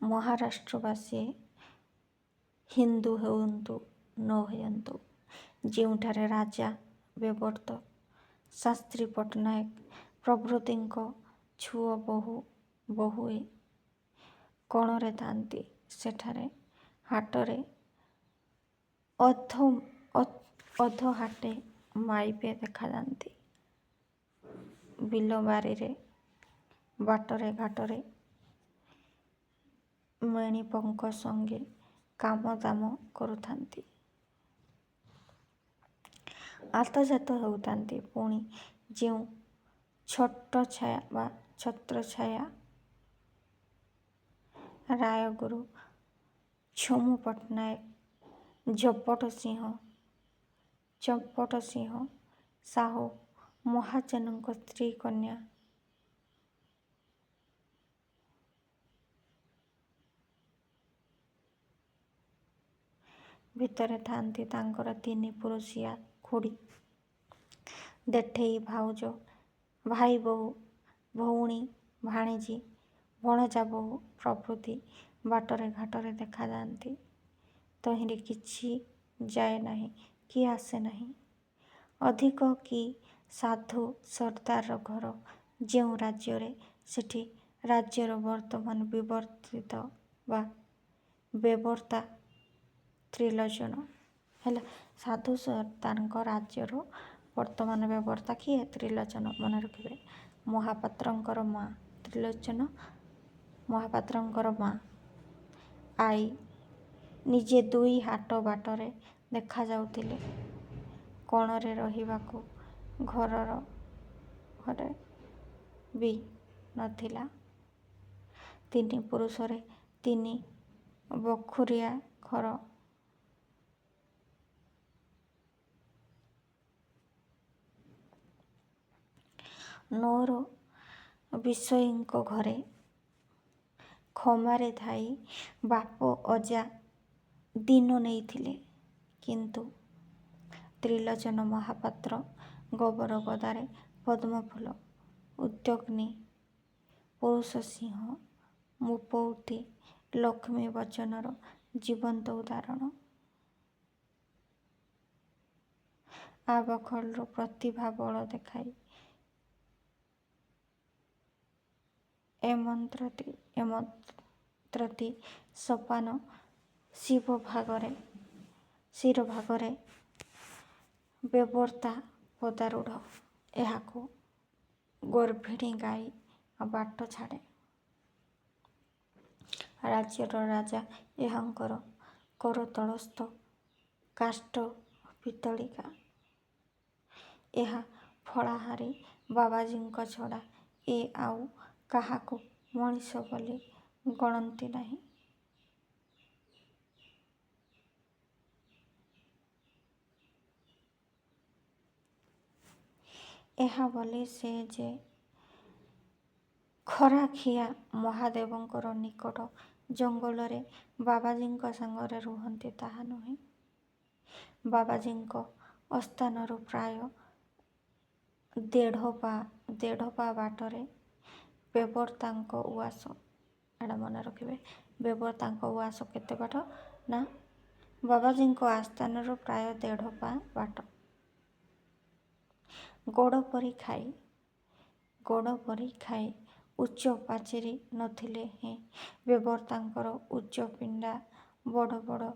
ମହାରାଷ୍ଟ୍ରବାସୀ ହିନ୍ଦୁ ହୁଅନ୍ତୁ ନ ହୁଅନ୍ତୁ, ଯେଉଁଠାରେ ରାଜା ବେବର୍ତ୍ତ, ଶାସ୍ତ୍ରୀ ପଟ୍ଟନାୟକ ପ୍ରଭୃତିଙ୍କ ଛୁଅ ବୋହୂଏ କୋଣରେ ଥାନ୍ତି। ସେଠାରେ ହାଟରେ ଅଧ ହାଟେ ମାଇପେ ଦେଖାଯାନ୍ତି। ବିଲ ବାରିରେ ବାଟରେ ଘାଟରେ ମେଣିପଙ୍କ ସଙ୍ଗେ କାମ ଦାମ କରୁଥାନ୍ତି। ଆତଯାତ ହେଉଥାନ୍ତି। ପୁଣି ଯେଉଁ ଛତ୍ରଛାୟା ରାୟଗୁରୁ, ଛମୁ ପଟ୍ଟନାୟକ, ଚମ୍ପଟ ସିଂହ ସାହୁ ମହାଜନଙ୍କ ସ୍ତ୍ରୀ କନ୍ୟା ଭିତରେ ଥାନ୍ତି ତାଙ୍କର 3 ପୁରୁଷିଆ ଖୁଡ଼ୀ, ଦେଠେଇ, ଭାଉଜ, ଭାଇ ବୋହୂ, ଭଉଣୀ, ଭାଣିଜୀ, ଭଣଜା ବୋହୂ ପ୍ରଭୃତି ବାଟରେ ଘାଟରେ ଦେଖାଯାନ୍ତି। ତହିଁରେ କିଛି ଯାଏ ନାହିଁ କି ଆସେ ନାହିଁ। ଅଧିକ କି ସାଧୁ ସର୍ଦ୍ଦାରର ଘର ଯେଉଁ ରାଜ୍ୟରେ ସେଠି ରାଜ୍ୟର ବର୍ତ୍ତମାନ ବିବର୍ତ୍ତିତ ବା ବେବର୍ତ୍ତା ତ୍ରିଲୋଚନ। ହେଲା, ସାଧୁ ସର୍ଦ୍ଦାରଙ୍କ ରାଜ୍ୟର ବର୍ତ୍ତମାନ ବେବର୍ତ୍ତା କିଏ? ତ୍ରିଲୋଚନ। ମନେ ରଖିବେ, ମହାପାତ୍ରଙ୍କର ମା ତ୍ରିଲୋଚନ। ମହାପାତ୍ରଙ୍କର ମା ଆଈ ନିଜେ 2 ହାଟ ବାଟରେ ଦେଖାଯାଉଥିଲେ। କୋଣରେ ରହିବାକୁ ଘରେ ବି ନଥିଲା। 3 ପୁରୁଷରେ 3 ବଖୁରିଆ ଘର। ନଅର ବିଷୟୀଙ୍କ ଘରେ ଖମାରେ ଥାଇ ବାପ ଅଜା ଦିନ ନେଇଥିଲେ। କିନ୍ତୁ ତ୍ରିଲୋଚନ ମହାପାତ୍ର ଗୋବର ଗଦାରେ ପଦ୍ମଫୁଲ, ଉଦ୍ଯୋଗିନୀ, ପୁରୁଷ ସିଂହ, ମୁପୌତି, ଲକ୍ଷ୍ମୀ ବଚନର ଜୀବନ୍ତ ଉଦାହରଣ। ଆବଖଳରୁ ପ୍ରତିଭା ବଳ ଦେଖାଇ ଏମନ୍ତ୍ରତି ସୋପାନ ଶିରଭାଗରେ ବେବର୍ତ୍ତା ପଦାରୂଢ଼। ଏହାକୁ ଗର୍ଭିଣୀ ଗାଇ ବାଟ ଛାଡ଼େ। ରାଜ୍ୟର ରାଜା ଏହାଙ୍କର କରତଳସ୍ଥ କାଷ୍ଠ ପିତଳିକା। ଏହା ଫଳାହାରୀ ବାବାଜୀଙ୍କ ଛଡ଼ା ଏ ଆଉ କାହାକୁ ମଣିଷ ବୋଲି ଗଣନ୍ତି ନାହିଁ। ଏହା ବୋଲି ସେ ଯେ ଖରାଖିଆ ମହାଦେବଙ୍କର ନିକଟ ଜଙ୍ଗଲରେ ବାବାଜୀଙ୍କ ସାଙ୍ଗରେ ରୁହନ୍ତି ତାହା ନୁହେଁ। ବାବାଜୀଙ୍କ ଆସ୍ଥାନରୁ ପ୍ରାୟ 1.5 ପା ବାଟରେ ବେବର୍ତ୍ତାଙ୍କ ଉଆସ। ଏଇଟା ମନେ ରଖିବେ, ବେବର୍ତ୍ତାଙ୍କ ଉଆସ କେତେ ବାଟ ନା ବାବାଜୀଙ୍କ ଆସ୍ଥାନରୁ ପ୍ରାୟ 1.5 ପା ବାଟ। ଗୋଡ଼ ପରି ଖାଇ ଉଚ୍ଚ ପାଚେରୀ ନଥିଲେ ହେଁ ବେବର୍ତ୍ତାଙ୍କର ଉଚ୍ଚ ପିଣ୍ଡା, ବଡ଼ ବଡ଼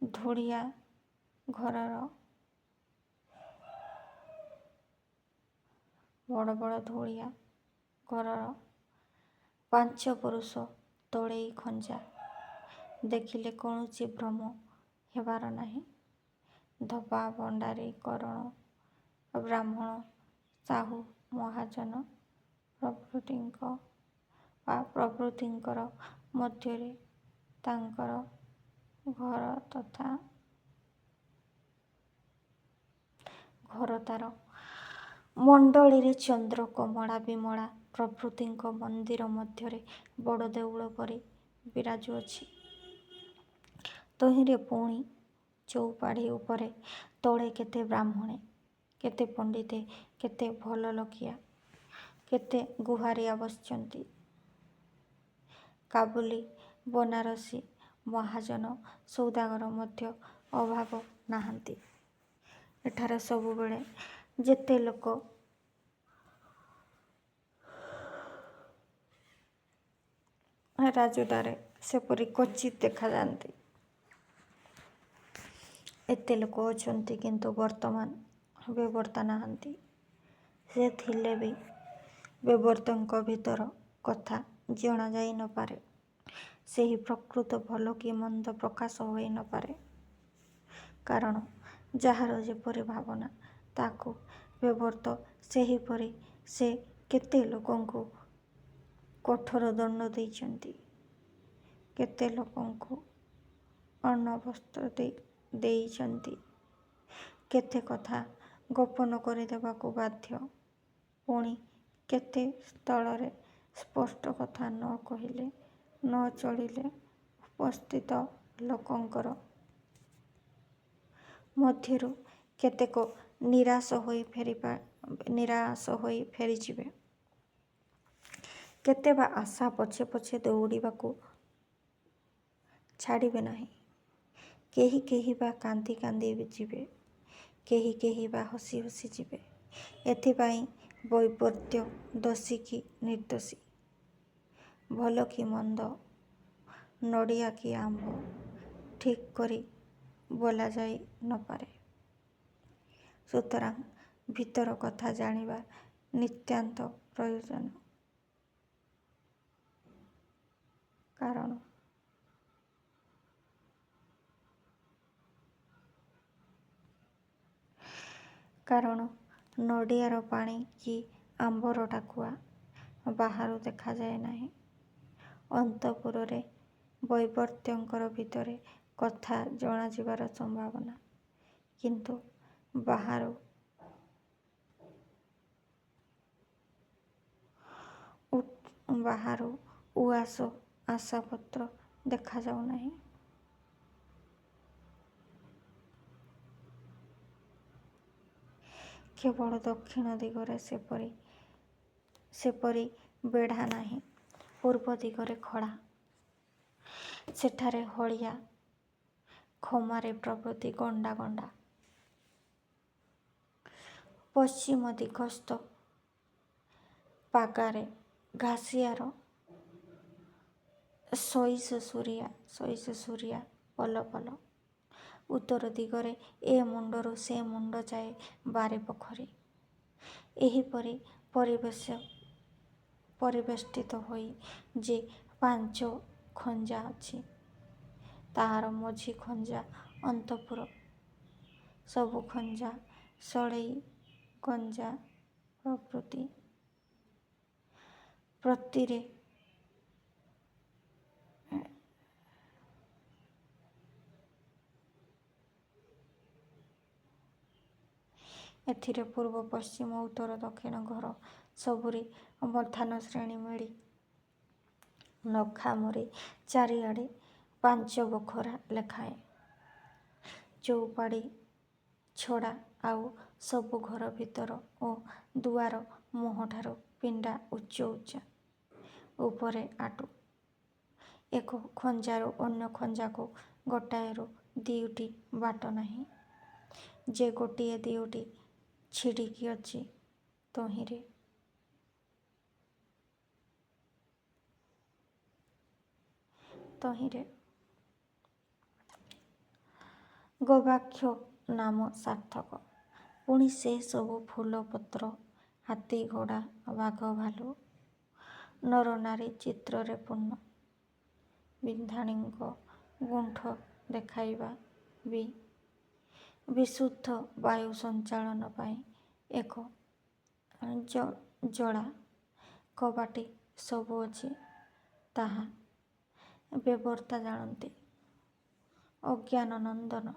ଧୂଳିଆ ଘରର 5 ପୁରୁଷ ତଳେଇ ଖଞ୍ଜା। ଦେଖିଲେ କୌଣସି ଭ୍ରମ ହେବାର ନାହିଁ। ଧୋବା, ଭଣ୍ଡାରୀ, କରଣ, ବ୍ରାହ୍ମଣ, ସାହୁ, ମହାଜନ ପ୍ରଭୃତିଙ୍କର ମଧ୍ୟରେ ତାଙ୍କର ଘରତାର ମଣ୍ଡଳୀରେ ଚନ୍ଦ୍ର, କମଳା, ବିମଳା ପ୍ରଭୃତିଙ୍କ ମନ୍ଦିର ମଧ୍ୟରେ ବଡ଼ ଦେଉଳ ପରି ବିରାଜୁଅଛି। ତହିଁରେ ପୁଣି ଚଉପାଢ଼ୀ ଉପରେ ତଳେ କେତେ ବ୍ରାହ୍ମଣେ, କେତେ ପଣ୍ଡିତେ, କେତେ ଭଲ ଲୋକିଆ, କେତେ ଗୁହାରିଆ ବସିଛନ୍ତି। କାବୁଲି, ବନାରସୀ, ମହାଜନ, ସୌଦାଗର ମଧ୍ୟ ଅଭାବ ନାହାନ୍ତି। ଏଠାରେ ସବୁବେଳେ ଯେତେ ଲୋକ ରାଜୁଦାରେ ସେପରି କ୍ୱଚିତ୍ ଦେଖାଯାଆନ୍ତି। ଏତେ ଲୋକ ଅଛନ୍ତି କିନ୍ତୁ ବର୍ତ୍ତମାନ ବିବର୍ତ୍ତା ନାହାନ୍ତି। ସେ ଥିଲେ ବି ବିବର୍ତ୍ତଙ୍କ ଭିତର କଥା ଜଣାଯାଇ ନପାରେ। ସେହି ପ୍ରକୃତ ଭଲ କି ମନ୍ଦ ପ୍ରକାଶ ହୋଇ ନପାରେ। କାରଣ ଯାହାର ଯେପରି ଭାବନା ତାକୁ ବିବର୍ତ୍ତ ସେହିପରି। ସେ କେତେ ଲୋକଙ୍କୁ କଠୋର ଦଣ୍ଡ ଦେଇଛନ୍ତି, କେତେ ଲୋକଙ୍କୁ ଅନ୍ନବସ୍ତ୍ର ଦେଇଛନ୍ତି, କେତେ କଥା ଗୋପନ କରିଦେବାକୁ ବାଧ୍ୟ, ପୁଣି କେତେ ସ୍ଥଳରେ ସ୍ପଷ୍ଟ କଥା ନ କହିଲେ ନ ଚଳିଲେ ଉପସ୍ଥିତ ଲୋକଙ୍କର ମଧ୍ୟରୁ କେତେକ ନିରାଶ ହୋଇ ଫେରିଯିବେ। କେତେ ବା ଆଶା ପଛେ ପଛେ ଦୌଡ଼ିବାକୁ ଛାଡ଼ିବେ ନାହିଁ। କେହି କେହି ବା କାନ୍ଦି କାନ୍ଦି ଯିବେ, କେହି କେହି ବା ହସି ହସି ଯିବେ। ଏଥିପାଇଁ ବୈପରୀତ୍ୟ ଦୋଷୀ କି ନିର୍ଦ୍ଦୋଷୀ, ଭଲ କି ମନ୍ଦ, ନଡ଼ିଆ କି ଆମ୍ବ ଠିକ୍ କରି ବୋଲାଯାଇ ନପାରେ। ସୁତରାଂ ଭିତର କଥା ଜାଣିବା ନିତାନ୍ତ ପ୍ରୟୋଜନ। କାରଣ ନଡ଼ିଆର ପାଣି କି ଆମ୍ବର ଟାକୁଆ ବାହାରୁ ଦେଖାଯାଏ ନାହିଁ। ଅନ୍ତଃପୁରରେ ବୈପରୀତ୍ୟଙ୍କର ଭିତରେ କଥା ଜଣାଯିବାର ସମ୍ଭାବନା, କିନ୍ତୁ ବାହାରୁ ଉଆସ ଆଶାପତ୍ର ଦେଖାଯାଉ ନାହିଁ। କେବଳ ଦକ୍ଷିଣ ଦିଗରେ ସେପରି ବେଢ଼ା ନାହିଁ। ପୂର୍ବ ଦିଗରେ ଖଳା, ସେଠାରେ ହଳିଆ ଖମାରେ ପ୍ରଭୃତି ଗଣ୍ଡା ଗଣ୍ଡା। ପଶ୍ଚିମ ଦିଗସ୍ଥ ପାଗାରେ ଘାସିଆର ସଇସୁରିଆ ପଲ ପଲ। ଉତ୍ତର ଦିଗରେ ଏ ମୁଣ୍ଡରୁ ସେ ମୁଣ୍ଡ ଯାଏ ବାରି ପୋଖରୀ। ଏହିପରି ପରିବେଷ୍ଟିତ ହୋଇ ଯେ 5 ଖଞ୍ଜା ଅଛି, ତାହାର ମଝି ଖଞ୍ଜା ଅନ୍ତଃପୁର। ସବୁ ଖଞ୍ଜା ସଳେଇ ଗଞ୍ଜା ପ୍ରଭୃତି ପ୍ରତୀରେ ଏଥିରେ ପୂର୍ବ ପଶ୍ଚିମ ଉତ୍ତର ଦକ୍ଷିଣ ଘର ସବୁରି ମଧ୍ୟାହ୍ନ ଶ୍ରେଣୀ ମିଳି ନଖାମୁରି ଚାରିଆଡ଼େ 5 ବଖରା ଲେଖାଏଁ। ଚଉପାଢ଼ୀ ଛଡ଼ା ଆଉ ସବୁ ଘର ଭିତର ଓ ଦୁଆର ମୁହଁଠାରୁ ପିଣ୍ଡା ଉଚ୍ଚ ଉଚ୍ଚା, ଉପରେ ଆଟୁ। ଏକ ଖଞ୍ଜାରୁ ଅନ୍ୟ ଖଞ୍ଜାକୁ ଗୋଟାଏରୁ 2ଟି ବାଟ ନାହିଁ। ଯେ ଗୋଟିଏ 2ଟି ଛିଡ଼ିକି ଅଛି, ତହିଁରେ ଗବାକ୍ଷ ନାମ ସାର୍ଥକ। ପୁଣି ସେ ସବୁ ଫୁଲ ପତ୍ର, ହାତୀ ଘୋଡ଼ା ବାଘ ଭାଲୁ, ନର ନାରୀ ଚିତ୍ରରେ ପୂର୍ଣ୍ଣ। ବିନ୍ଧାଣୀଙ୍କ ଗୁଣ୍ଠ ଦେଖାଇବା ବି ବିଶୁଦ୍ଧ ବାୟୁ ସଞ୍ଚାଳନ ପାଇଁ ଏକ ଜଳା କବାଟୀ ସବୁ ଅଛି, ତାହା ବିବର୍ତ୍ତା ଜାଣନ୍ତି। ଅଜ୍ଞାନ ନନ୍ଦନ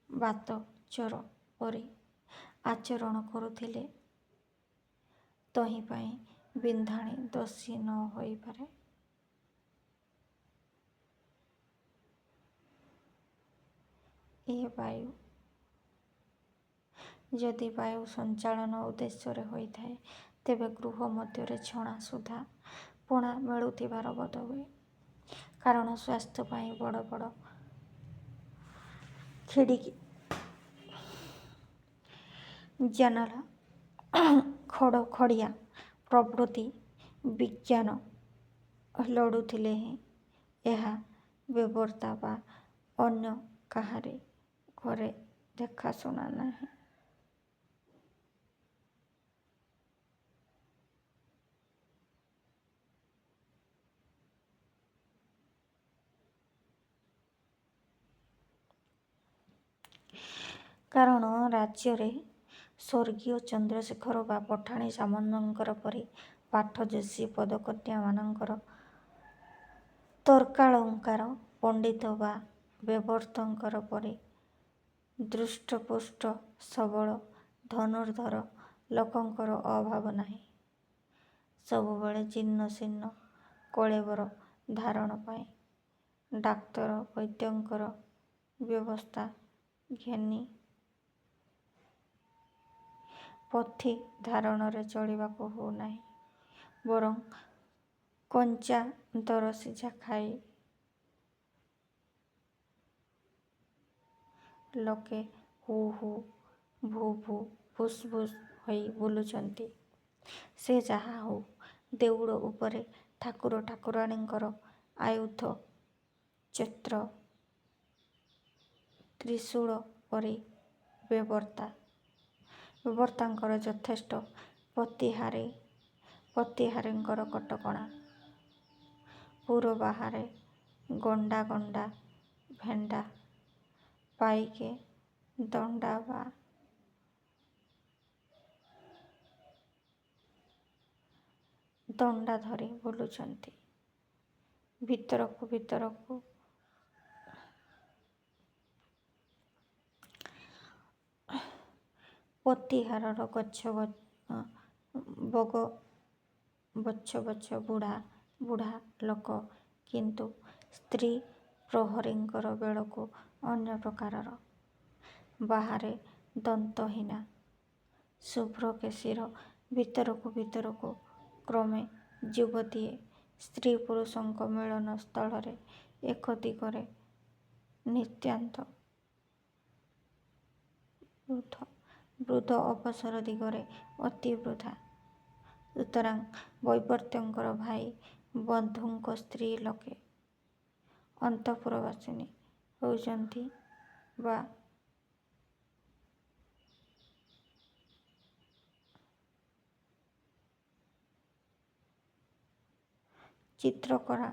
ବାତ ଚୋର ପରି ଆଚରଣ କରୁଥିଲେ ତହିଁପାଇଁ ବିନ୍ଧାଣୀ ଦୋଷୀ ନ ହୋଇପାରେ। ଏ ବାୟୁ ଯଦି ବାୟୁ ସଞ୍ଚାଳନ ଉଦ୍ଦେଶ୍ୟରେ ହୋଇଥାଏ, ତେବେ ଗୃହ ମଧ୍ୟରେ ଛଣା ସୁଦ୍ଧା ପଣା ମିଳୁଥିବାର ବୋଧହୁଏ। କାରଣ ସ୍ୱାସ୍ଥ୍ୟ ପାଇଁ ବଡ଼ ବଡ଼ ଖିଡ଼ିକି, ଜାନାଲା, ଖଡ଼ିଆ ପ୍ରଭୃତି ବିଜ୍ଞାନ ଲୋଡ଼ୁଥିଲେ ହେଁ ଏହା ବେବର୍ତ୍ତା ବା ଅନ୍ୟ କାହାରି ଘରେ ଦେଖାଶୁଣା ନାହିଁ। କାରଣ ରାଜ୍ୟରେ ସ୍ୱର୍ଗୀୟ ଚନ୍ଦ୍ରଶେଖର ବା ପଠାଣି ସାମନ୍ତଙ୍କର ପରି ପାଠ ଯୋଶୀ ପଦକନ୍ୟାମାନଙ୍କର ତର୍କାଳଙ୍କାର ପଣ୍ଡିତ ବା ବେବର୍ତ୍ତଙ୍କର ପରି ଦୃଷ୍ଟପୁଷ୍ଟ ସବଳ ଧନୁର୍ଦ୍ଧର ଲୋକଙ୍କର ଅଭାବ ନାହିଁ। ସବୁବେଳେ ଜୀର୍ଣ୍ଣ ଶୀର୍ଣ୍ଣ କଳେବର ଧାରଣ ପାଇଁ ଡାକ୍ତର ବୈଦ୍ୟଙ୍କର ବ୍ୟବସ୍ଥା ଘେନି ପଥି ଧାରଣରେ ଚଳିବାକୁ ହେଉନାହିଁ, ବରଂ କଞ୍ଚା ଦରସିଝା ଖାଇ ଲୋକେ ହୁ ହୁ ଭୁ ଭୁ ଭୁସ୍ ଭୁସ୍ ହୋଇ ବୁଲୁଛନ୍ତି। ସେ ଯାହା ହଉ, ଦେଉଳ ଉପରେ ଠାକୁର ଠାକୁରାଣୀଙ୍କର ଆୟୁଧ ଛତ୍ର ତ୍ରିଶୂଳ ପରି ବେବର୍ତ୍ତାଙ୍କର ଯଥେଷ୍ଟ ପତିହାରୀଙ୍କର କଟକଣା। ପୁର ବାହାରେ ଗଣ୍ଡା ଗଣ୍ଡା ଭେଣ୍ଡା ପାଇକେ ଦଣ୍ଡା ବା ଦଣ୍ଡା ଧରି ବୁଲୁଛନ୍ତି। ଭିତରକୁ ପତିହାରର ବଛ ବଛ ବୁଢ଼ା ଲୋକ, କିନ୍ତୁ ସ୍ତ୍ରୀ ପ୍ରହରୀଙ୍କର ବେଳକୁ ଅନ୍ୟ ପ୍ରକାରର। ବାହାରେ ଦନ୍ତହୀନା ଶୁଭ୍ରକେଶୀର ଭିତରକୁ କ୍ରମେ ଯୁବତୀଏ ସ୍ତ୍ରୀ ପୁରୁଷଙ୍କ ମିଳନ ସ୍ଥଳରେ ଏକ ଦିଗରେ ନିତାନ୍ତ ବୃଦ୍ଧ ଅପସର ଦିଗରେ ଅତି ବୃଦ୍ଧା। ସୁତରାଂ ବୈବର୍ତ୍ତଙ୍କର ଭାଇ ବନ୍ଧୁଙ୍କ ସ୍ତ୍ରୀ ଲୋକେ ଅନ୍ତଃପୁରବାସିନୀ ହେଉଛନ୍ତି ବା ଚିତ୍ରକଳା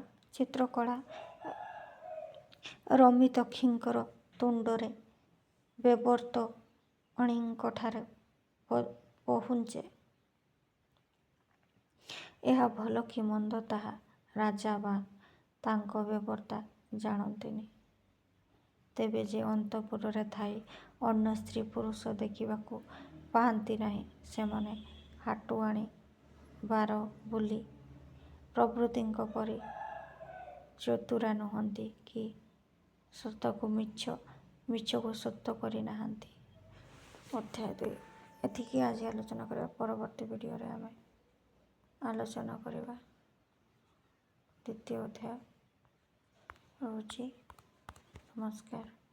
ରମିତକ୍ଷୀଙ୍କର ତୁଣ୍ଡରେ ବେବର୍ତ୍ତଣିଙ୍କଠାରେ ପହୁଞ୍ଚେ। ଏହା ଭଲ କି ମନ୍ଦ ତାହା ରାଜା ବା ତାଙ୍କ ବେବର୍ତ୍ତା ଜାଣନ୍ତିନି। ତେବେ ଯେ ଅନ୍ତଃପୁରରେ ଥାଇ ଅନ୍ୟ ସ୍ତ୍ରୀ ପୁରୁଷ ଦେଖିବାକୁ ପାଆନ୍ତି ନାହିଁ, ସେମାନେ ହାଟୁଆଣୀ ବାର ବୋଲି ପ୍ରଭୃତିଙ୍କ ପରି ଚତୁରା ନୁହନ୍ତି କି ମିଛକୁ ସତ କରି ନାହାନ୍ତି। ଅଧ୍ୟାୟ 2 ଏତିକି ଆଜି ଆଲୋଚନା କରିବା। ପରବର୍ତ୍ତୀ ଭିଡ଼ିଓରେ ଆମେ ଆଲୋଚନା କରିବା ଦ୍ୱିତୀୟ ଅଧ୍ୟାୟ। ରହୁଛି। ନମସ୍କାର।